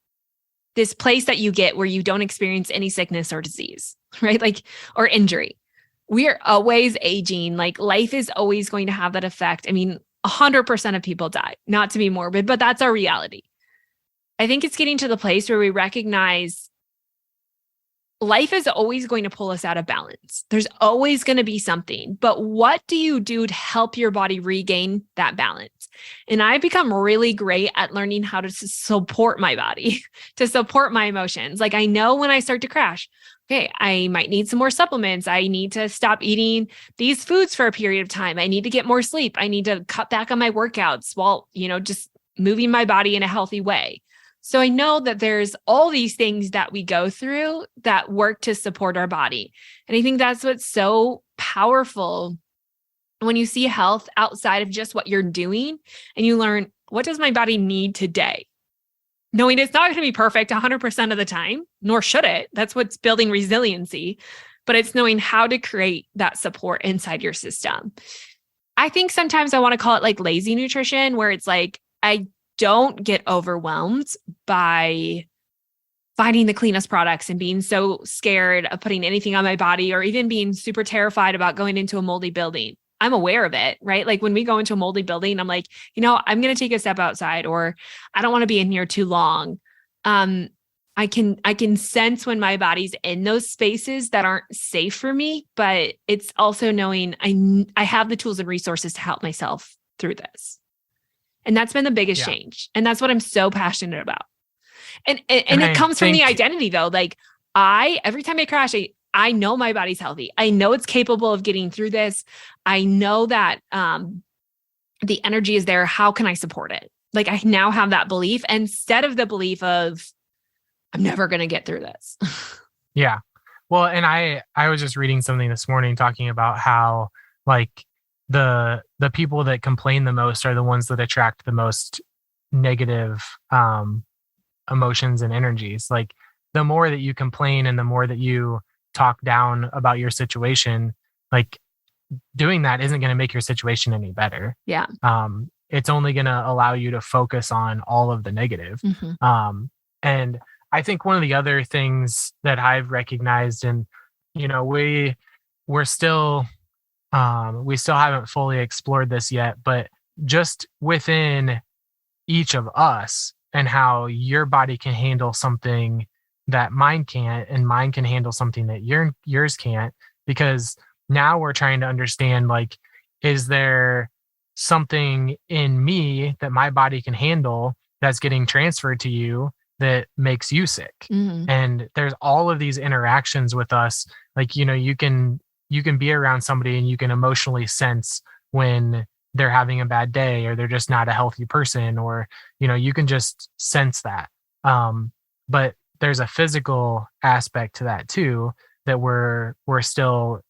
place that you get where you don't experience any sickness or disease, right? Like, or injury. We are always aging. Like, life is always going to have that effect. I mean, 100% of people die, not to be morbid, but that's our reality. I think it's getting to the place where we recognize life is always going to pull us out of balance. There's always going to be something, but what do you do to help your body regain that balance? And I've become really great at learning how to support my body, to support my emotions. Like, I know when I start to crash, okay, I might need some more supplements. I need to stop eating these foods for a period of time. I need to get more sleep. I need to cut back on my workouts while, just moving my body in a healthy way. So I know that there's all these things that we go through that work to support our body. And I think that's what's so powerful when you see health outside of just what you're doing, and you learn, what does my body need today? Knowing it's not going to be perfect 100% of the time, nor should it. That's what's building resiliency. But it's knowing how to create that support inside your system. I think sometimes I want to call it like lazy nutrition, where it's like, I don't get overwhelmed by finding the cleanest products and being so scared of putting anything on my body, or even being super terrified about going into a moldy building. I'm aware of it, right? Like, when we go into a moldy building, I'm like, I'm going to take a step outside, or I don't want to be in here too long. I can sense when my body's in those spaces that aren't safe for me, but it's also knowing I have the tools and resources to help myself through this. And that's been the biggest change. And that's what I'm so passionate about. And it comes from the identity though. Like, every time I crash, I know my body's healthy. I know it's capable of getting through this. I know that the energy is there. How can I support it? Like I now have that belief instead of the belief of I'm never going to get through this. Yeah. Well, and I was just reading something this morning talking about how like the people that complain the most are the ones that attract the most negative emotions and energies. Like the more that you complain and the more that you talk down about your situation, like doing that isn't going to make your situation any better. Yeah. It's only going to allow you to focus on all of the negative. And I think one of the other things that I've recognized, and you know, we're still we still haven't fully explored this yet, but just within each of us and how your body can handle something that mine can't, and mine can handle something that yours can't, because now we're trying to understand, like, is there something in me that my body can handle that's getting transferred to you that makes you sick? And there's all of these interactions with us. Like, you know, you can be around somebody and you can emotionally sense when they're having a bad day or they're just not a healthy person, or, you know, you can just sense that. But there's a physical aspect to that too, that we're still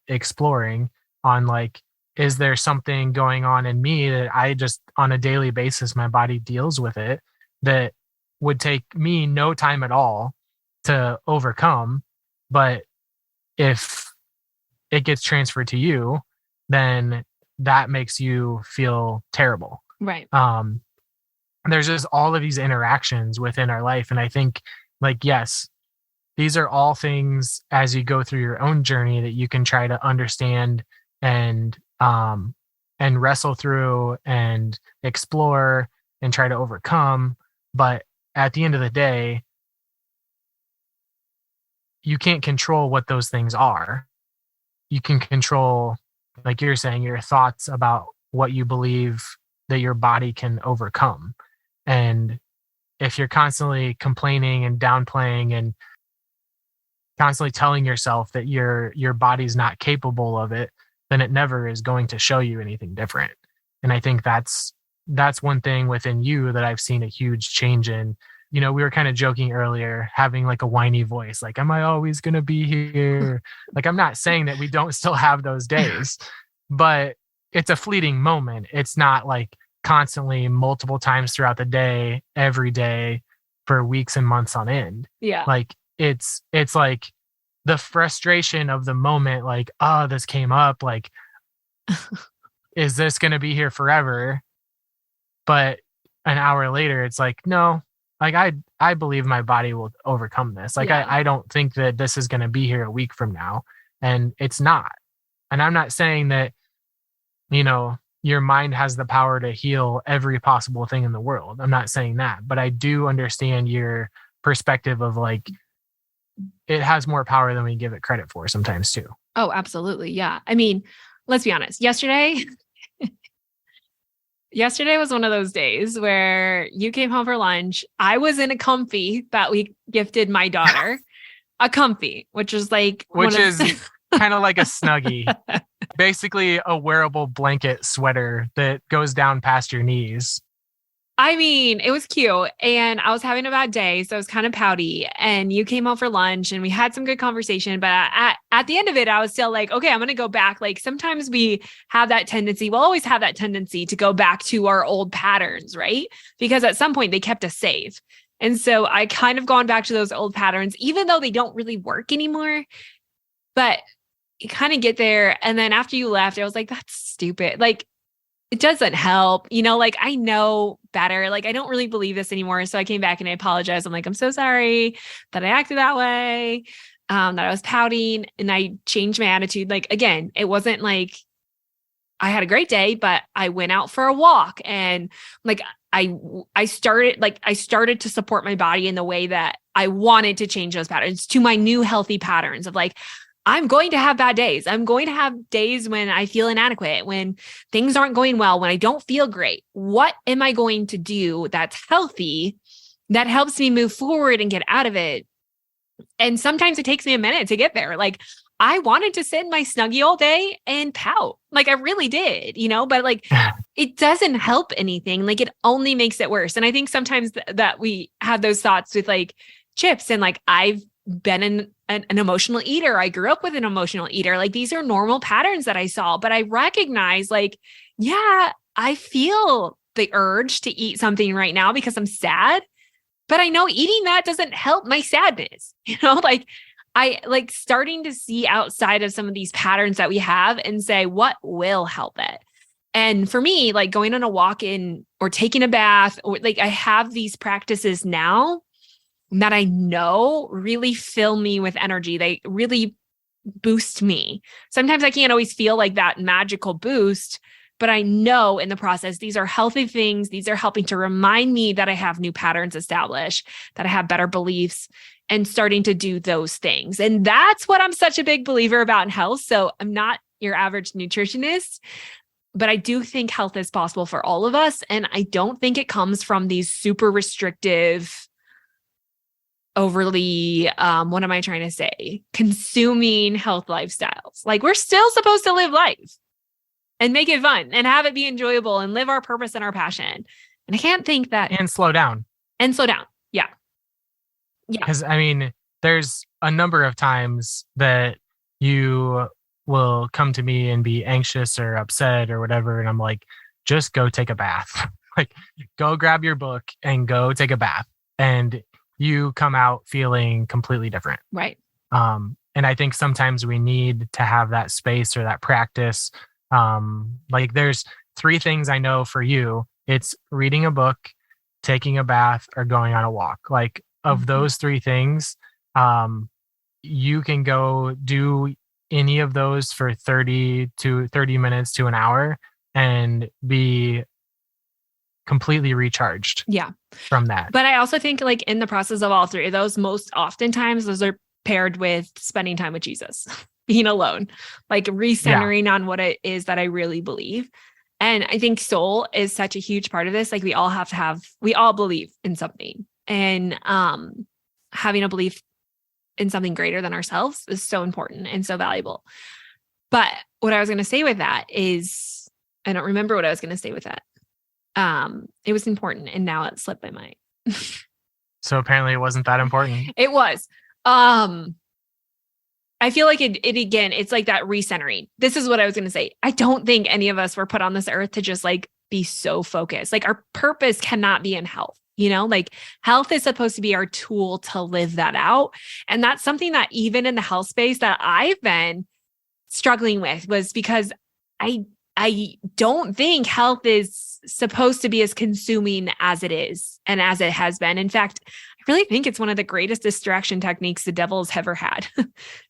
exploring on. Like, is there something going on in me that I just on a daily basis, my body deals with it, that would take me no time at all to overcome. But if it gets transferred to you, then that makes you feel terrible. Right. There's just all of these interactions within our life. And I think, like, yes, these are all things as you go through your own journey that you can try to understand and wrestle through and explore and try to overcome. But at the end of the day, you can't control what those things are. You can control, like you're saying, your thoughts about what you believe that your body can overcome. And if you're constantly complaining and downplaying and constantly telling yourself that your body's not capable of it, then it never is going to show you anything different. And I think that's one thing within you that I've seen a huge change in. You know, we were kind of joking earlier, having like a whiny voice, like, am I always going to be here? Like, I'm not saying that we don't still have those days, but it's a fleeting moment. It's not like constantly multiple times throughout the day, every day for weeks and months on end. Yeah. Like it's like the frustration of the moment, like, oh, this came up, like, is this going to be here forever? But an hour later, it's like, no, like I believe my body will overcome this. Like, Yeah. I don't think that this is going to be here a week from now. And it's not. And I'm not saying that, you know, your mind has the power to heal every possible thing in the world. I'm not saying that, but I do understand your perspective of, like, it has more power than we give it credit for sometimes too. Oh, absolutely. Yeah. I mean, let's be honest. Yesterday was one of those days where you came home for lunch. I was in a comfy that we gifted my daughter, a comfy, which is like, kind of like a Snuggie, basically a wearable blanket sweater that goes down past your knees. I mean, it was cute, and I was having a bad day, so I was kind of pouty, and you came home for lunch and we had some good conversation, but at the end of it, I was still like, okay, I'm going to go back. Like, sometimes we have that tendency, we'll always have that tendency to go back to our old patterns, right? Because at some point they kept us safe. And so I kind of gone back to those old patterns, even though they don't really work anymore, but you kind of get there. And then after you left, I was like, that's stupid. Like, it doesn't help, you know, like, I know better. Like, I don't really believe this anymore. So I came back and I apologized. I'm like, I'm so sorry that I acted that way, that I was pouting, and I changed my attitude. Like, again, it wasn't like I had a great day, but I went out for a walk, and like, I started to support my body in the way that I wanted to change those patterns to my new healthy patterns of, like, I'm going to have bad days. I'm going to have days when I feel inadequate, when things aren't going well, when I don't feel great. What am I going to do that's healthy, that helps me move forward and get out of it? And sometimes it takes me a minute to get there. Like I wanted to sit in my Snuggie all day and pout. Like I really did, but like it doesn't help anything. Like it only makes it worse. And I think sometimes that we have those thoughts with like chips and like I've been an emotional eater. I grew up with an emotional eater. Like these are normal patterns that I saw, but I recognize like, yeah, I feel the urge to eat something right now because I'm sad. But I know eating that doesn't help my sadness, like I like starting to see outside of some of these patterns that we have and say, what will help it? And for me, like going on a walk in or taking a bath, or like I have these practices now that I know really fill me with energy. They really boost me. Sometimes I can't always feel like that magical boost, but I know in the process, these are healthy things. These are helping to remind me that I have new patterns established, that I have better beliefs, and starting to do those things. And that's what I'm such a big believer about in health. So I'm not your average nutritionist, but I do think health is possible for all of us. And I don't think it comes from these super restrictive, overly, what am I trying to say? Consuming health lifestyles. Like we're still supposed to live life and make it fun and have it be enjoyable and live our purpose and our passion. And I can't think that. And slow down. Yeah. Yeah. Because I mean, there's a number of times that you will come to me and be anxious or upset or whatever. And I'm like, just go take a bath. Like, go grab your book and go take a bath. And you come out feeling completely different. Right. And I think sometimes we need to have that space or that practice. Like there's 3 things I know for you. It's reading a book, taking a bath, or going on a walk. Like of those 3 things, you can go do any of those for 30 minutes to an hour and be completely recharged. Yeah. From that. But I also think like in the process of all 3 of those, most oftentimes those are paired with spending time with Jesus, being alone, like recentering on what it is that I really believe. And I think soul is such a huge part of this. Like we all believe in something, and having a belief in something greater than ourselves is so important and so valuable. But what I was going to say with that is, I don't remember what I was going to say with that. It was important and now it slipped my mind. So apparently it wasn't that important. It was. I feel like it again, it's like that recentering. This is what I was going to say. I don't think any of us were put on this earth to just like be so focused. Like our purpose cannot be in health, like health is supposed to be our tool to live that out. And that's something that even in the health space that I've been struggling with, was because I don't think health is supposed to be as consuming as it is and as it has been. In fact, I really think it's one of the greatest distraction techniques the devil has ever had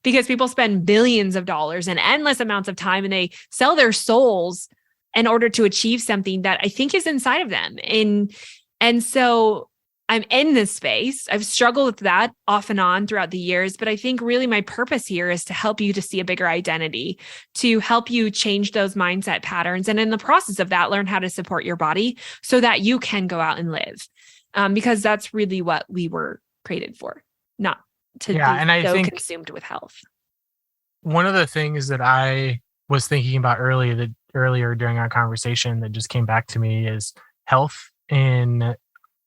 because people spend billions of dollars and endless amounts of time and they sell their souls in order to achieve something that I think is inside of them. And so I'm in this space. I've struggled with that off and on throughout the years, but I think really my purpose here is to help you to see a bigger identity, to help you change those mindset patterns. And in the process of that, learn how to support your body so that you can go out and live. Because that's really what we were created for, not to be so consumed with health. One of the things that I was thinking about earlier during our conversation that just came back to me is health in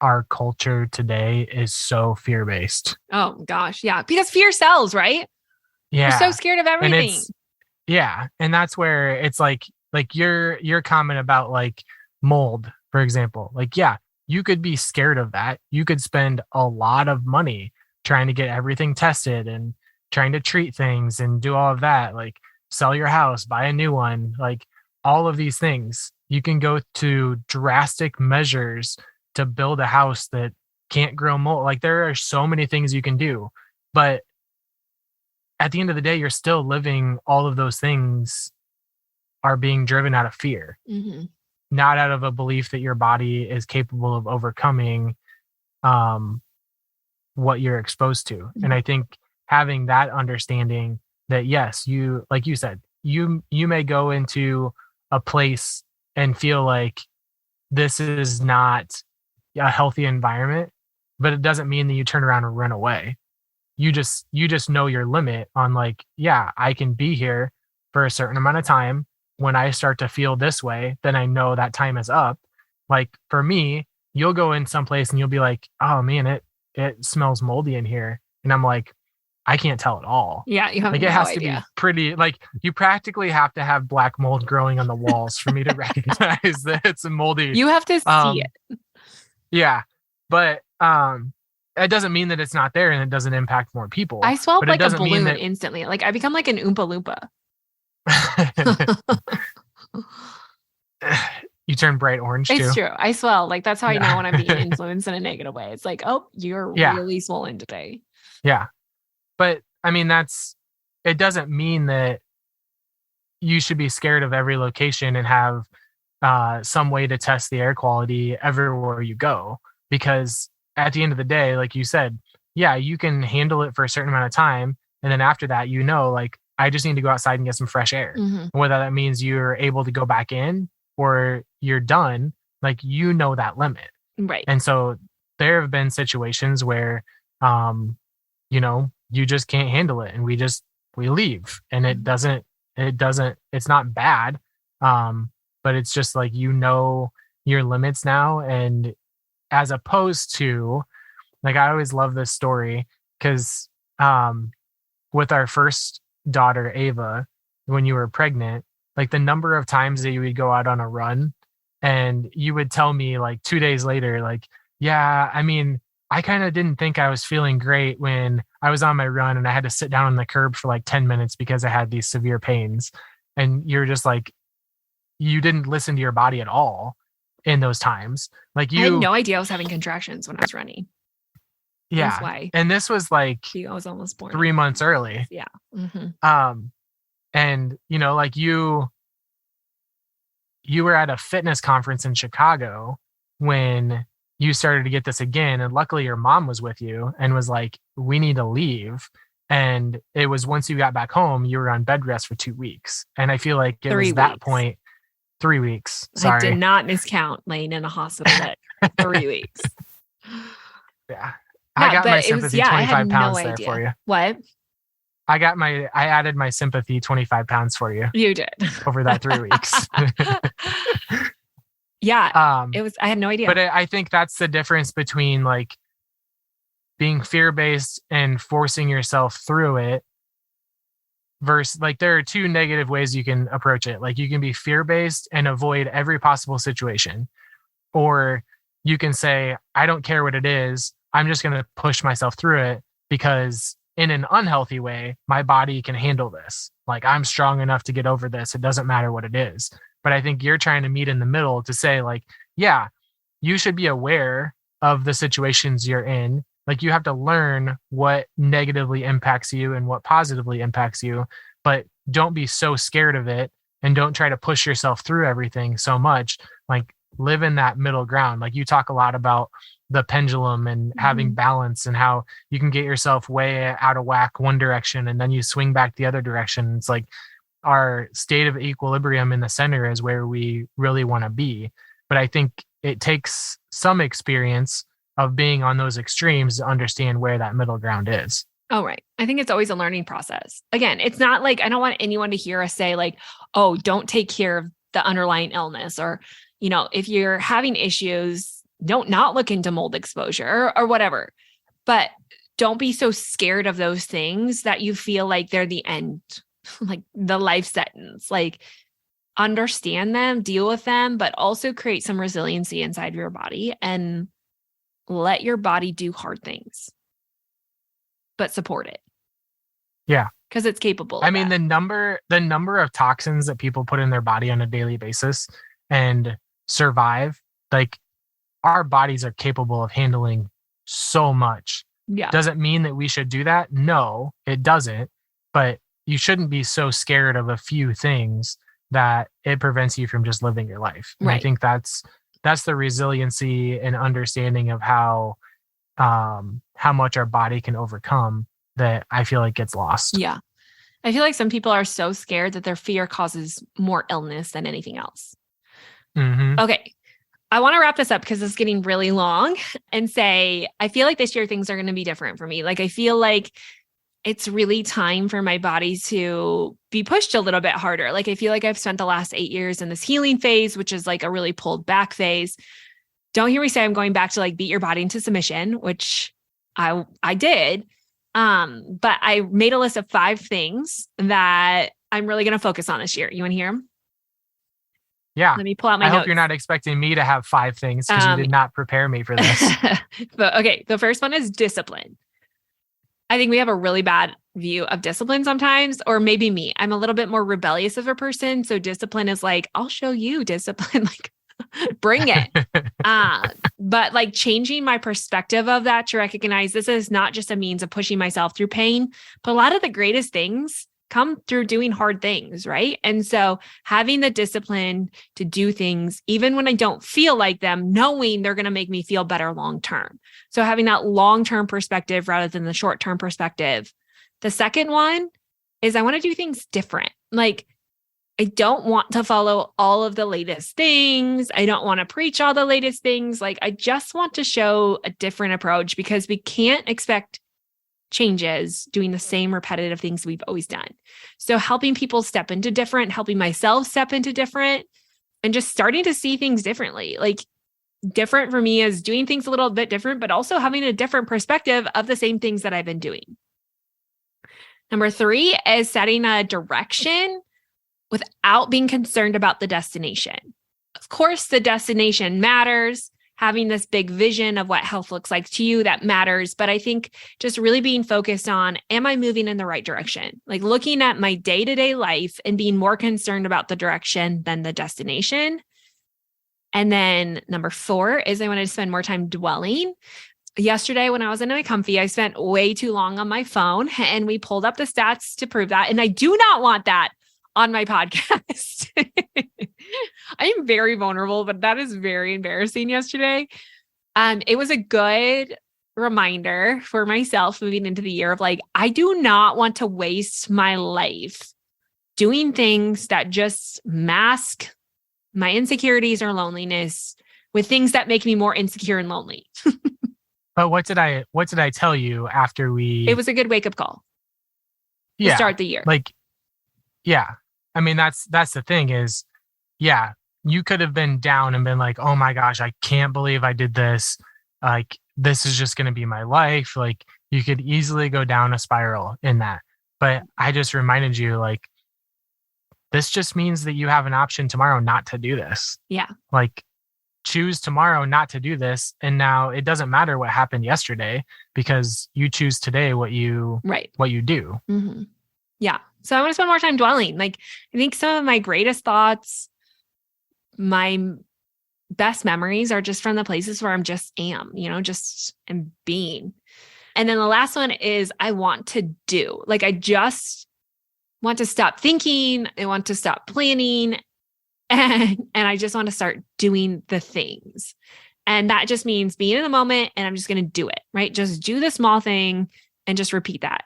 our culture today is so fear-based. Oh gosh. Yeah. Because fear sells, right? Yeah. We're so scared of everything. And that's where it's like your comment about like mold, for example, like, yeah, you could be scared of that. You could spend a lot of money trying to get everything tested and trying to treat things and do all of that, like sell your house, buy a new one, like all of these things. You can go to drastic measures to build a house that can't grow mold. Like there are so many things you can do, but at the end of the day, you're still living. All of those things are being driven out of fear, not out of a belief that your body is capable of overcoming what you're exposed to. And I think having that understanding that, yes, you, like you said, you may go into a place and feel like this is not a healthy environment, but it doesn't mean that you turn around and run away. you just know your limit on like, yeah, I can be here for a certain amount of time. When I start to feel this way, then I know that time is up. Like for me, you'll go in someplace and you'll be like, oh man, it smells moldy in here. And I'm like, I can't tell at all. Yeah, you have Like no it has idea. to be pretty, like you practically have to have black mold growing on the walls for me to recognize that it's a moldy. You have to see it. Yeah. But it doesn't mean that it's not there and it doesn't impact more people. I swelled but like it a doesn't mean balloon that instantly. Like I become like an Oompa Loompa. You turn bright orange too. It's true. I swell. Like that's how I know when I'm being influenced in a negative way. It's like, oh, you're really swollen today. Yeah. But I mean, it doesn't mean that you should be scared of every location and have some way to test the air quality everywhere you go. Because at the end of the day, like you said, yeah, you can handle it for a certain amount of time. And then after that, like, I just need to go outside and get some fresh air. Mm-hmm. Whether that means you're able to go back in or you're done, like, that limit. Right. And so there have been situations where, you just can't handle it. And we leave, and it's not bad. But it's just like, your limits now. And as opposed to, like, I always love this story because, with our first daughter, Ava, when you were pregnant, like the number of times that you would go out on a run and you would tell me like 2 days later, like, yeah, I mean, I kind of didn't think I was feeling great when I was on my run and I had to sit down on the curb for like 10 minutes because I had these severe pains. And you're just like, you didn't listen to your body at all in those times. Like I had no idea I was having contractions when I was running. Yeah. That's why. And this was like, I was almost born 3 months early. Yeah. Mm-hmm. And like you were at a fitness conference in Chicago when you started to get this again. And luckily your mom was with you and was like, we need to leave. And it was once you got back home, you were on bed rest for 2 weeks. And I feel like it was that point, 3 weeks. Sorry. I did not miscount laying in a hospital bed 3 weeks. Yeah. I got my sympathy 25 pounds there for you. What? I added my sympathy 25 pounds for you. You did. Over that 3 weeks. Yeah. I had no idea. But I think that's the difference between like being fear-based and forcing yourself through it versus, like, there are two negative ways you can approach it. Like, you can be fear-based and avoid every possible situation. Or you can say, I don't care what it is. I'm just going to push myself through it because in an unhealthy way, my body can handle this. Like, I'm strong enough to get over this. It doesn't matter what it is. But I think you're trying to meet in the middle to say, like, yeah, you should be aware of the situations you're in. Like, you have to learn what negatively impacts you and what positively impacts you, but don't be so scared of it and don't try to push yourself through everything so much. Like, live in that middle ground. Like, you talk a lot about the pendulum and having balance and how you can get yourself way out of whack one direction and then you swing back the other direction. It's like our state of equilibrium in the center is where we really want to be. But I think it takes some experience of being on those extremes to understand where that middle ground is. Oh, right. I think it's always a learning process. Again, it's not like, I don't want anyone to hear us say like, oh, don't take care of the underlying illness, or, if you're having issues, don't not look into mold exposure or whatever. But don't be so scared of those things that you feel like they're the end, like the life sentence. Like, understand them, deal with them, but also create some resiliency inside your body and let your body do hard things, but support it. Yeah. Because it's capable. I mean, the number of toxins that people put in their body on a daily basis and survive, like, our bodies are capable of handling so much. Yeah. Does it mean that we should do that? No, it doesn't. But you shouldn't be so scared of a few things that it prevents you from just living your life. And right. I think that's the resiliency and understanding of how much our body can overcome that I feel like gets lost. Yeah. I feel like some people are so scared that their fear causes more illness than anything else. Mm-hmm. Okay. I want to wrap this up because it's getting really long and say, I feel like this year things are going to be different for me. Like, I feel like it's really time for my body to be pushed a little bit harder. Like, I feel like I've spent the last 8 years in this healing phase, which is like a really pulled back phase. Don't hear me say I'm going back to like beat your body into submission, which I did. But I made a list of 5 things that I'm really going to focus on this year. You want to hear them? Yeah. Let me pull out my notes. notes. Hope you're not expecting me to have 5 things because you did not prepare me for this. But okay, the first one is discipline. I think we have a really bad view of discipline sometimes, or maybe me. I'm a little bit more rebellious of a person. So discipline is like, I'll show you discipline, like bring it. But like changing my perspective of that to recognize this is not just a means of pushing myself through pain, but a lot of the greatest things come through doing hard things, right? And so having the discipline to do things, even when I don't feel like them, knowing they're going to make me feel better long-term. So having that long-term perspective rather than the short-term perspective. The second one is I want to do things different. Like, I don't want to follow all of the latest things. I don't want to preach all the latest things. Like, I just want to show a different approach because we can't expect changes doing the same repetitive things we've always done. So helping people step into different, helping myself step into different, and just starting to see things differently. Like, different for me is doing things a little bit different, but also having a different perspective of the same things that I've been doing. Number 3 is setting a direction without being concerned about the destination. Of course, the destination matters. Having this big vision of what health looks like to you, that matters. But I think just really being focused on, am I moving in the right direction? Like looking at my day-to-day life and being more concerned about the direction than the destination. And then number 4 is I wanted to spend more time dwelling. Yesterday, when I was in my comfy, I spent way too long on my phone, and we pulled up the stats to prove that. And I do not want that on my podcast. I am very vulnerable, but that is very embarrassing yesterday. It was a good reminder for myself moving into the year of like, I do not want to waste my life doing things that just mask my insecurities or loneliness with things that make me more insecure and lonely. But what did I tell you after we... It was a good wake-up call to start the year. Like, yeah. I mean, that's the thing is, yeah, you could have been down and been like, oh my gosh, I can't believe I did this. Like, this is just going to be my life. Like, you could easily go down a spiral in that. But I just reminded you, like, this just means that you have an option tomorrow not to do this. Yeah. Like, choose tomorrow not to do this. And now it doesn't matter what happened yesterday because you choose today what you do. Mm-hmm. Yeah. So I want to spend more time dwelling. Like, I think some of my greatest thoughts, my best memories are just from the places where I'm just am being. And then the last one is I want to do. Like, I just want to stop thinking. I want to stop planning. And I just want to start doing the things. And that just means being in the moment, and I'm just going to do it, right? Just do the small thing and just repeat that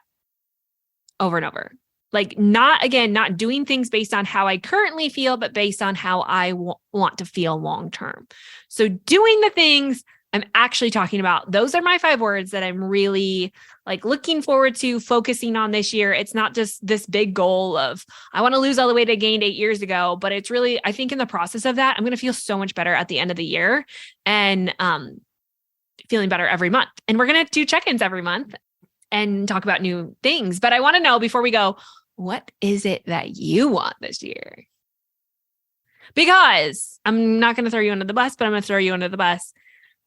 over and over. Like, not doing things based on how I currently feel, but based on how I want to feel long-term. So doing the things I'm actually talking about, those are my 5 words that I'm really like looking forward to focusing on this year. It's not just this big goal of, I want to lose all the weight I gained 8 years ago, but it's really, I think in the process of that, I'm going to feel so much better at the end of the year and feeling better every month. And we're going to do check-ins every month and talk about new things. But I want to know before we go, what is it that you want this year? Because I'm not going to throw you under the bus, but I'm going to throw you under the bus.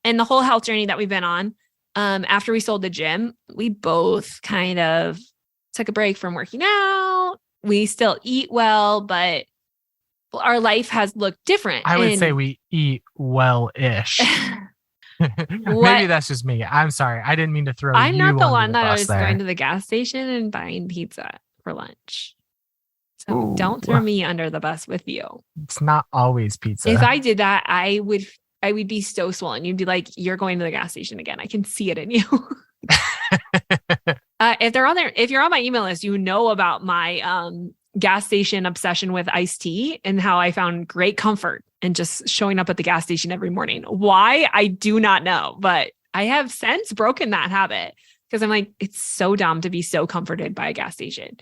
And the whole health journey that we've been on, after we sold the gym, we both kind of took a break from working out. We still eat well, but our life has looked different. I would say we eat well-ish. Maybe that's just me. I'm sorry. I didn't mean to throw you under the bus. I'm not the one that was going to the gas station and buying pizza for lunch. So don't throw me under the bus with you. It's not always pizza. If I did that, I would be so swollen. You'd be like, you're going to the gas station again. I can see it in you. If you're on my email list, you know about my gas station obsession with iced tea and how I found great comfort and just showing up at the gas station every morning. Why? I do not know, but I have since broken that habit because I'm like, it's so dumb to be so comforted by a gas station.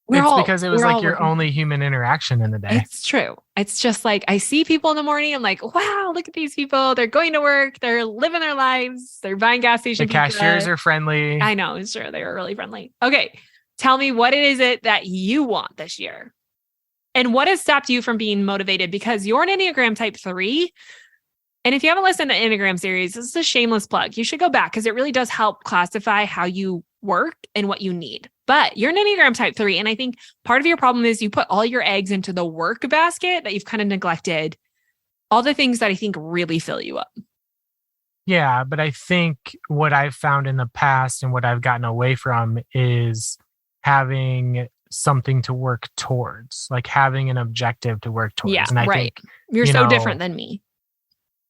Because it was like your working. only human interaction in the day. It's true. It's just like I see people in the morning. I'm like, wow, look at these people. They're going to work. They're living their lives. They're buying gas station. The cashiers are friendly. I know. It's true. They are really friendly. Okay. Tell me, what is it that you want this year? And what has stopped you from being motivated? Because you're an Enneagram type 3. And if you haven't listened to the Enneagram series, this is a shameless plug. You should go back because it really does help classify how you work and what you need. But you're an Enneagram type 3. And I think part of your problem is you put all your eggs into the work basket that you've kind of neglected all the things that I think really fill you up. Yeah, but I think what I've found in the past and what I've gotten away from is having something to work towards, like having an objective to work towards. Yeah, and I right. think You're so different than me.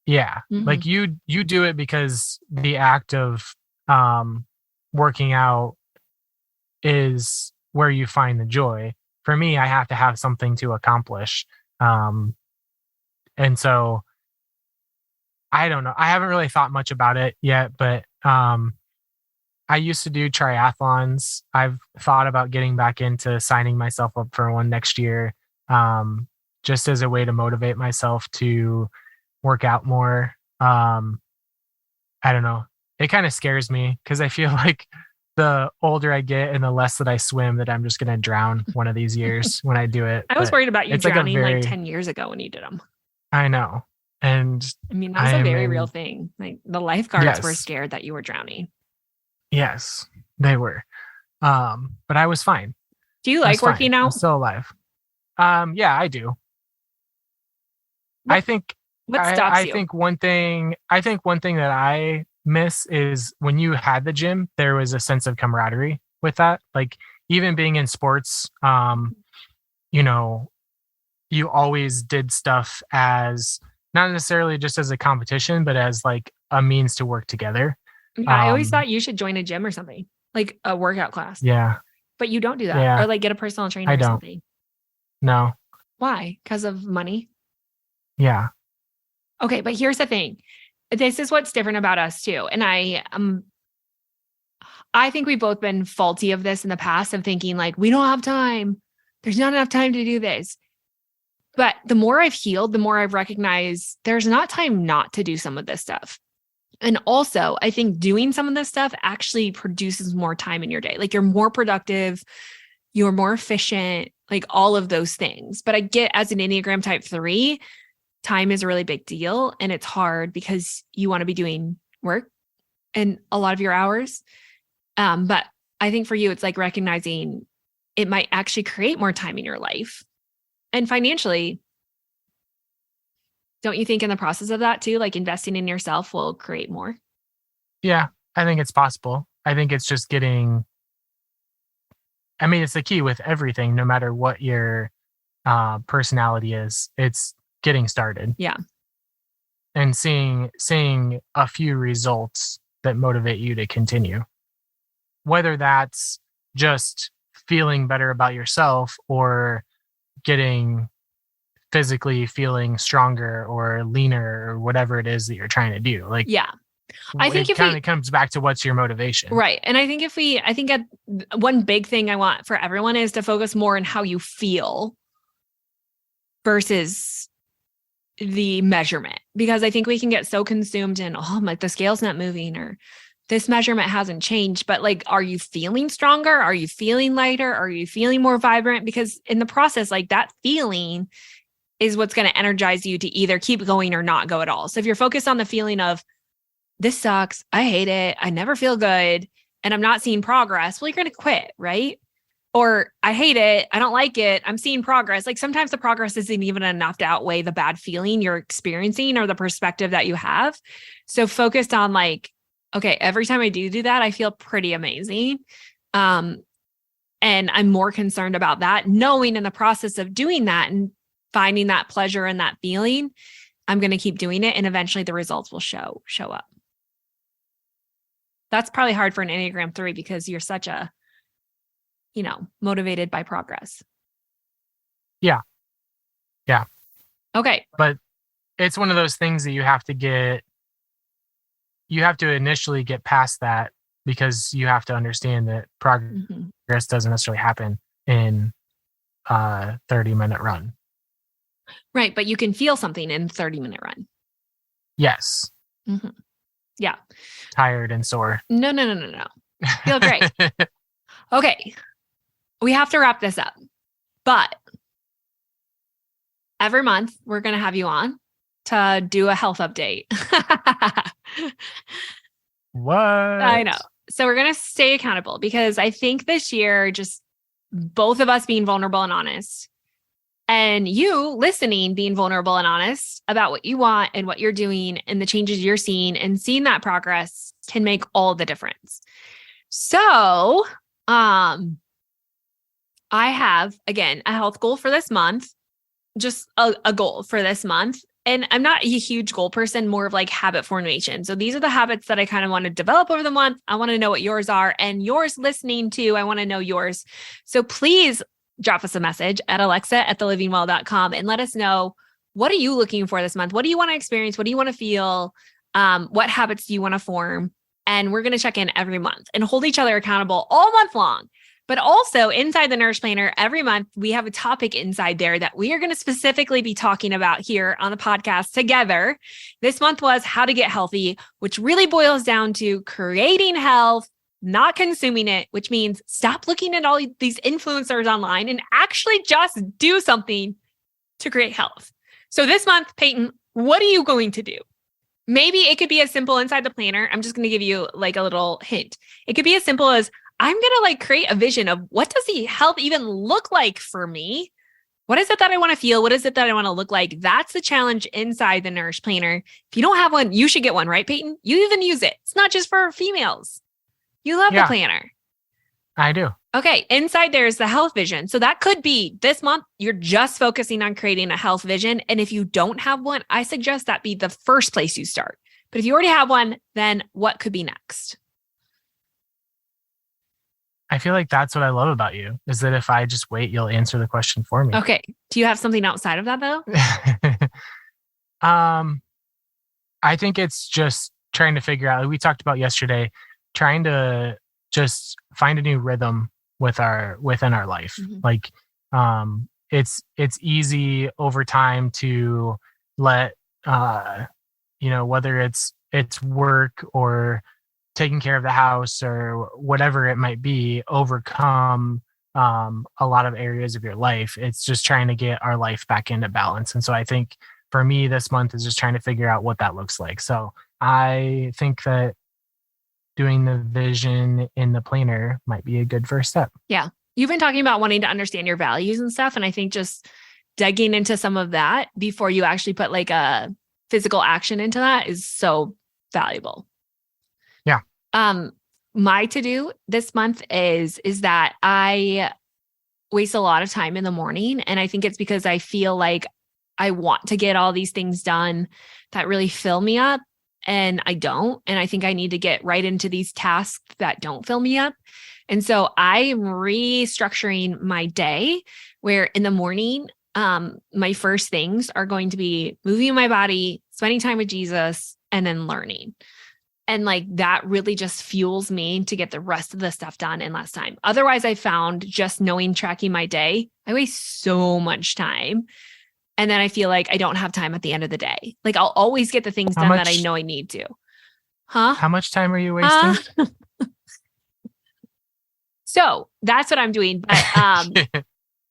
Yeah. Mhm. Like you do it because the act of working out is where you find the joy. For me, I have to have something to accomplish. And so I don't know. I haven't really thought much about it yet, but I used to do triathlons. I've thought about getting back into signing myself up for one next year, just as a way to motivate myself to work out more. I don't know. It kind of scares me because I feel like the older I get and the less that I swim, that I'm just going to drown one of these years when I do it. I was But worried about you it's like a drowning like very- 10 years ago when you did them. I know. And I mean, that was I a am very in- real thing. Like the lifeguards Yes. were scared that you were drowning. yes, they were. But I was fine. Do you I like was fine. working I'm out? still alive. Yeah, I do. I think What stops I you? think one thing that I miss is when you had the gym, there was a sense of camaraderie with that. Like even being in sports, you know, you always did stuff as not necessarily just as a competition, but as like a means to work together. Yeah, I always Um, thought you should join a gym or something, like a workout class. Yeah, But you don't do that. Yeah. Or like get a personal trainer I or don't. something. no, Why? Because of money? yeah, Okay, but here's the thing. This is what's different about us too. And I think we've both been faulty of this in the past of thinking like, we don't have time. There's not enough time to do this. But the more I've healed, the more I've recognized there's not time not to do some of this stuff. And also, I think doing some of this stuff actually produces more time in your day. Like you're more productive, you're more efficient, like all of those things. But I get as an Enneagram type 3, time is a really big deal. And it's hard because you want to be doing work and a lot of your hours. But I think for you, it's like recognizing it might actually create more time in your life. And financially, don't you think in the process of that too, like investing in yourself will create more? yeah. I think it's possible. I think it's just getting. I mean, it's the key with everything, no matter what your personality is. It's getting started. Yeah. And seeing a few results that motivate you to continue. Whether that's just feeling better about yourself or getting physically feeling stronger or leaner or whatever it is that you're trying to do. Like, Yeah. I think it if kind we- of comes back to what's your motivation. Right. And I think one big thing I want for everyone is to focus more on how you feel versus the measurement, because I think we can get so consumed in, oh, like the scale's not moving or this measurement hasn't changed, but like, are you feeling stronger? Are you feeling lighter? Are you feeling more vibrant? Because in the process, like that feeling is what's going to energize you to either keep going or not go at all. So if you're focused on the feeling of this sucks, I hate it, I never feel good, and I'm not seeing progress, well, you're going to quit, right? Or I hate it, I don't like it, I'm seeing progress. Like sometimes the progress isn't even enough to outweigh the bad feeling you're experiencing or the perspective that you have. So focused on like, okay, every time I do that, I feel pretty amazing. And I'm more concerned about that, knowing in the process of doing that and finding that pleasure and that feeling, I'm going to keep doing it. And eventually the results will show up. That's probably hard for an Enneagram 3 because you're such a, motivated by progress. Yeah. Okay. But it's one of those things that you have to initially get past that, because you have to understand that progress doesn't necessarily happen in a 30-minute run. Right. But you can feel something in 30-minute run. Yes. Mm-hmm. Yeah. Tired and sore. No. Feel great. Okay. We have to wrap this up. But every month, we're going to have you on to do a health update. What? I know. So we're going to stay accountable, because I think this year, just both of us being vulnerable and honest, and you listening, being vulnerable and honest about what you want and what you're doing and the changes you're seeing, and seeing that progress can make all the difference. So, I have, again, a health goal for this month, just a goal for this month. And I'm not a huge goal person, more of like habit formation. So these are the habits that I kind of want to develop over the month. I want to know what yours are, and yours listening too. I want to know yours. So please drop us a message at alexa@thelivingwell.com and let us know, what are you looking for this month? What do you want to experience? What do you want to feel? What habits do you want to form? And we're going to check in every month and hold each other accountable all month long. But also inside the Nourish Planner, every month we have a topic inside there that we are going to specifically be talking about here on the podcast together. This month was how to get healthy, which really boils down to creating health, not consuming it, which means stop looking at all these influencers online and actually just do something to create health. So this month, Peyton, what are you going to do? Maybe it could be as simple inside the planner. I'm just going to give you like a little hint. It could be as simple as, I'm going to like create a vision of, what does the health even look like for me? What is it that I want to feel? What is it that I want to look like? That's the challenge inside the Nourish Planner. If you don't have one, you should get one, right, Peyton? You even use it. It's not just for females. You love the planner. I do. Okay. Inside there is the health vision. So that could be this month, you're just focusing on creating a health vision. And if you don't have one, I suggest that be the first place you start. But if you already have one, then what could be next? I feel like that's what I love about you, is that if I just wait, you'll answer the question for me. Okay. Do you have something outside of that though? I think it's just trying to figure out, like we talked about yesterday, trying to just find a new rhythm within our life. Mm-hmm. Like, it's easy over time to let, whether it's work or taking care of the house or whatever it might be, overcome a lot of areas of your life. It's just trying to get our life back into balance. And so I think for me, this month is just trying to figure out what that looks like. So I think that doing the vision in the planner might be a good first step. Yeah. You've been talking about wanting to understand your values and stuff. And I think just digging into some of that before you actually put like a physical action into that is so valuable. Yeah. My to-do this month is that I waste a lot of time in the morning. And I think it's because I feel like I want to get all these things done that really fill me up, and I don't. And I think I need to get right into these tasks that don't fill me up. And so I am restructuring my day, where in the morning, my first things are going to be moving my body, spending time with Jesus, and then learning. And like that really just fuels me to get the rest of the stuff done in less time. Otherwise, I found just tracking my day, I waste so much time. And then I feel like I don't have time at the end of the day. Like I'll always get the things done that I know I need to. Huh? How much time are you wasting? So that's what I'm doing. But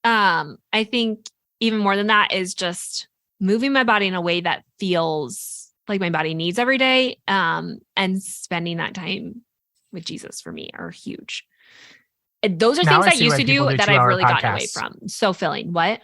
I think even more than that is just moving my body in a way that feels like my body needs every day. And spending that time with Jesus for me are huge. And those are Now things I see used why to do people do that I've 2-hour really gotten away podcasts. from. So filling. What?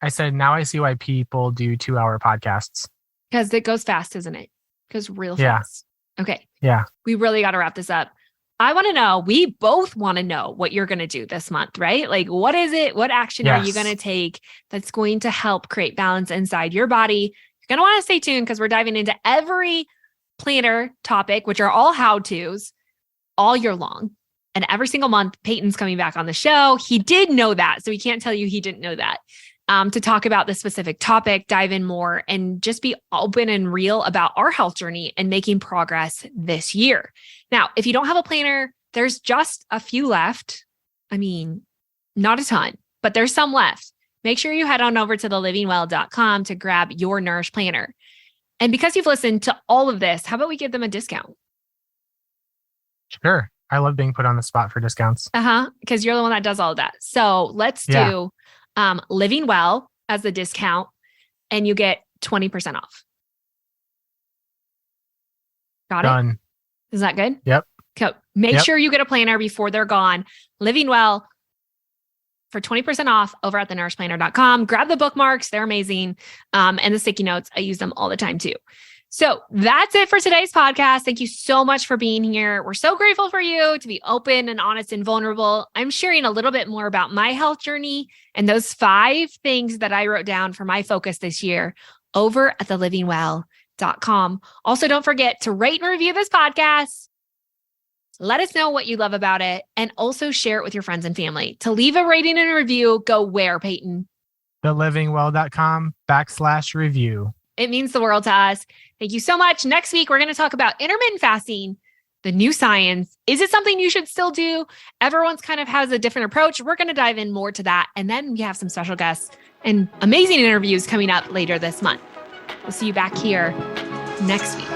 I said, now I see why people do 2-hour podcasts. Because it goes fast, isn't it? It goes real Yeah. fast. Okay. Yeah. We really got to wrap this up. I want to know, we both want to know what you're going to do this month, right? Like, what is it? What action are you Yes. going to take that's going to help create balance inside your body? You're going to want to stay tuned because we're diving into every planner topic, which are all how-tos all year long. And every single month, Peyton's coming back on the show. He did know that. So he can't tell you he didn't know that. to talk about this specific topic, dive in more, and just be open and real about our health journey and making progress this year. Now, if you don't have a planner, there's just a few left. I mean, not a ton, but there's some left. Make sure you head on over to thelivingwell.com to grab your Nourish planner. And because you've listened to all of this, how about we give them a discount? Sure. I love being put on the spot for discounts. Because you're the one that does all of that. So let's do Living Well as the discount, and you get 20% off. Got Done. it? Is that good? Yep. Okay. Make sure you get a planner before they're gone. Living Well for 20% off over at thenourishplanner.com. Grab the bookmarks. They're amazing. And the sticky notes. I use them all the time too. So that's it for today's podcast. Thank you so much for being here. We're so grateful for you to be open and honest and vulnerable. I'm sharing a little bit more about my health journey and those 5 things that I wrote down for my focus this year over at thelivingwell.com. Also, don't forget to rate and review this podcast. Let us know what you love about it, and also share it with your friends and family. To leave a rating and a review, go where, Peyton? thelivingwell.com/review. It means the world to us. Thank you so much. Next week, we're going to talk about intermittent fasting, the new science. Is it something you should still do? Everyone's kind of has a different approach. We're going to dive in more to that. And then we have some special guests and amazing interviews coming up later this month. We'll see you back here next week.